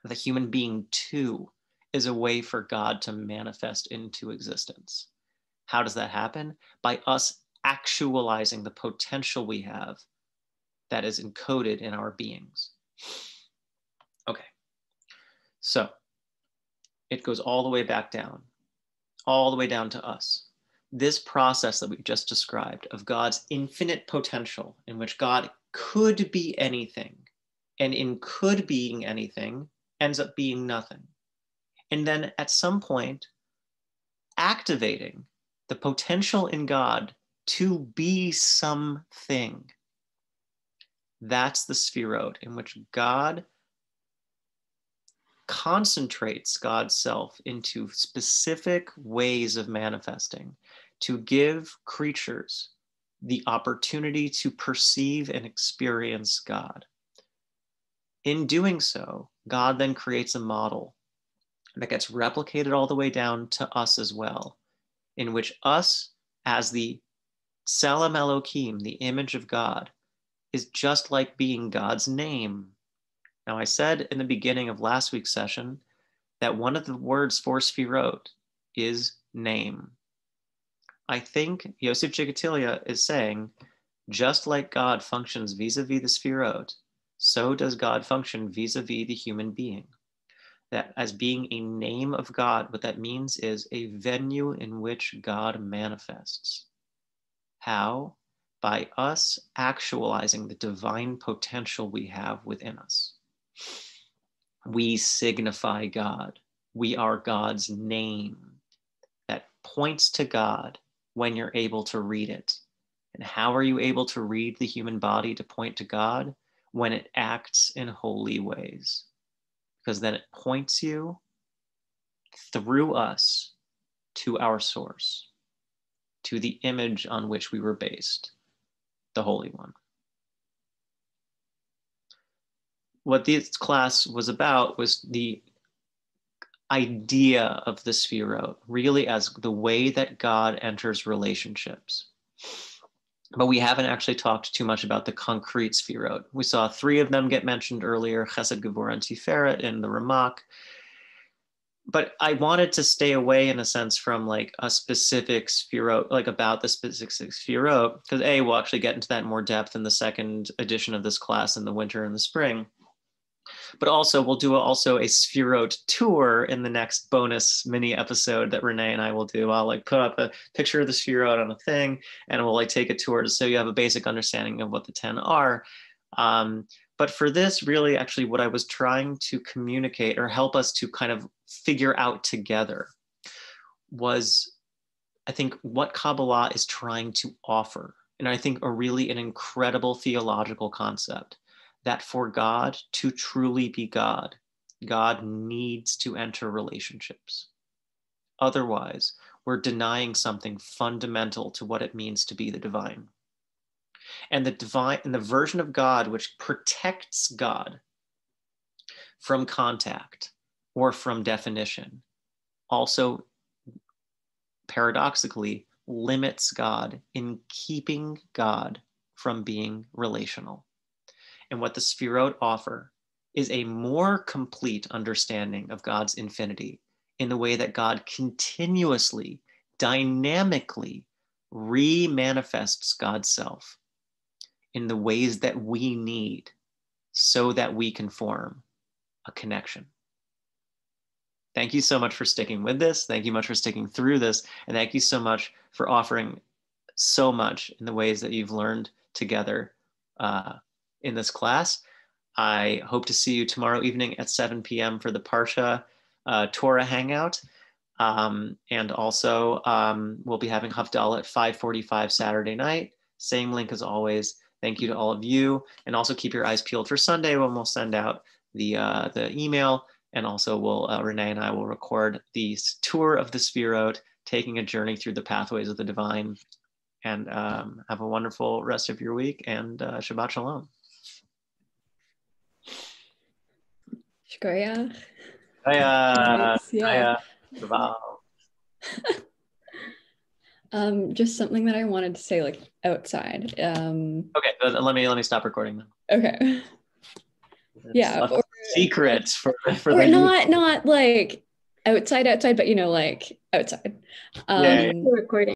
[SPEAKER 1] The human being too is a way for God to manifest into existence. How does that happen? By us actualizing the potential we have that is encoded in our beings. Okay, so it goes all the way back down. all the way down to us. This process that we've just described of God's infinite potential, in which God could be anything, and in could being anything ends up being nothing. And then at some point, activating the potential in God to be something. That's the Sefirot, in which God concentrates God's self into specific ways of manifesting to give creatures the opportunity to perceive and experience God. In doing so, God then creates a model that gets replicated all the way down to us as well, in which us, as the Tselem Elohim, the image of God, is just like being God's name. Now, I said in the beginning of last week's session that one of the words for Sefirot is name. I think Yosef Jigatilia is saying, just like God functions vis-a-vis the Sefirot, so does God function vis-a-vis the human being. That as being a name of God, what that means is a venue in which God manifests. How? By us actualizing the divine potential we have within us. We signify God. We are God's name that points to God when you're able to read it. And how are you able to read the human body to point to God? When it acts in holy ways. Because then it points you through us to our source, to the image on which we were based, the Holy One. What this class was about was the idea of the Sefirot, really as the way that God enters relationships. But we haven't actually talked too much about the concrete Sefirot. We saw 3 of them get mentioned earlier, Chesed, Gevurah, and Tiferet in the Ramak. But I wanted to stay away, in a sense, from like a specific Sefirot, like about the specific Sefirot, because we'll actually get into that in more depth in the second edition of this class in the winter and the spring. But also we'll do a Sefirot tour in the next bonus mini episode that Renee and I will do. I'll like put up a picture of the Sefirot on a thing, and we'll like take a tour so you have a basic understanding of what the 10 are. But for this, really, actually, what I was trying to communicate or help us to kind of figure out together was, I think, what Kabbalah is trying to offer. And I think an incredible theological concept that for God to truly be God, God needs to enter relationships. Otherwise, we're denying something fundamental to what it means to be the divine. And the divine, and the version of God which protects God from contact or from definition, also paradoxically limits God in keeping God from being relational. And what the Sefirot offer is a more complete understanding of God's infinity in the way that God continuously, dynamically re-manifests God's self in the ways that we need so that we can form a connection. Thank you so much for sticking with this. Thank you much for sticking through this. And thank you so much for offering so much in the ways that you've learned together in this class. I hope to see you tomorrow evening at 7 p.m. for the Parsha Torah Hangout. And also we'll be having Havdalah at 5:45 Saturday night. Same link as always. Thank you to all of you. And also keep your eyes peeled for Sunday when we'll send out the email. And also Renee and I will record the tour of the Sefirot, taking a journey through the pathways of the divine. And have a wonderful rest of your week, and Shabbat Shalom.
[SPEAKER 3] Shkoyach.
[SPEAKER 1] Yeah.
[SPEAKER 3] Just something that I wanted to say, like outside.
[SPEAKER 1] Okay, let me stop recording then.
[SPEAKER 3] Okay. Yeah.
[SPEAKER 1] Or secrets for
[SPEAKER 3] or not like outside, but like outside.
[SPEAKER 1] Yeah.
[SPEAKER 3] Recording.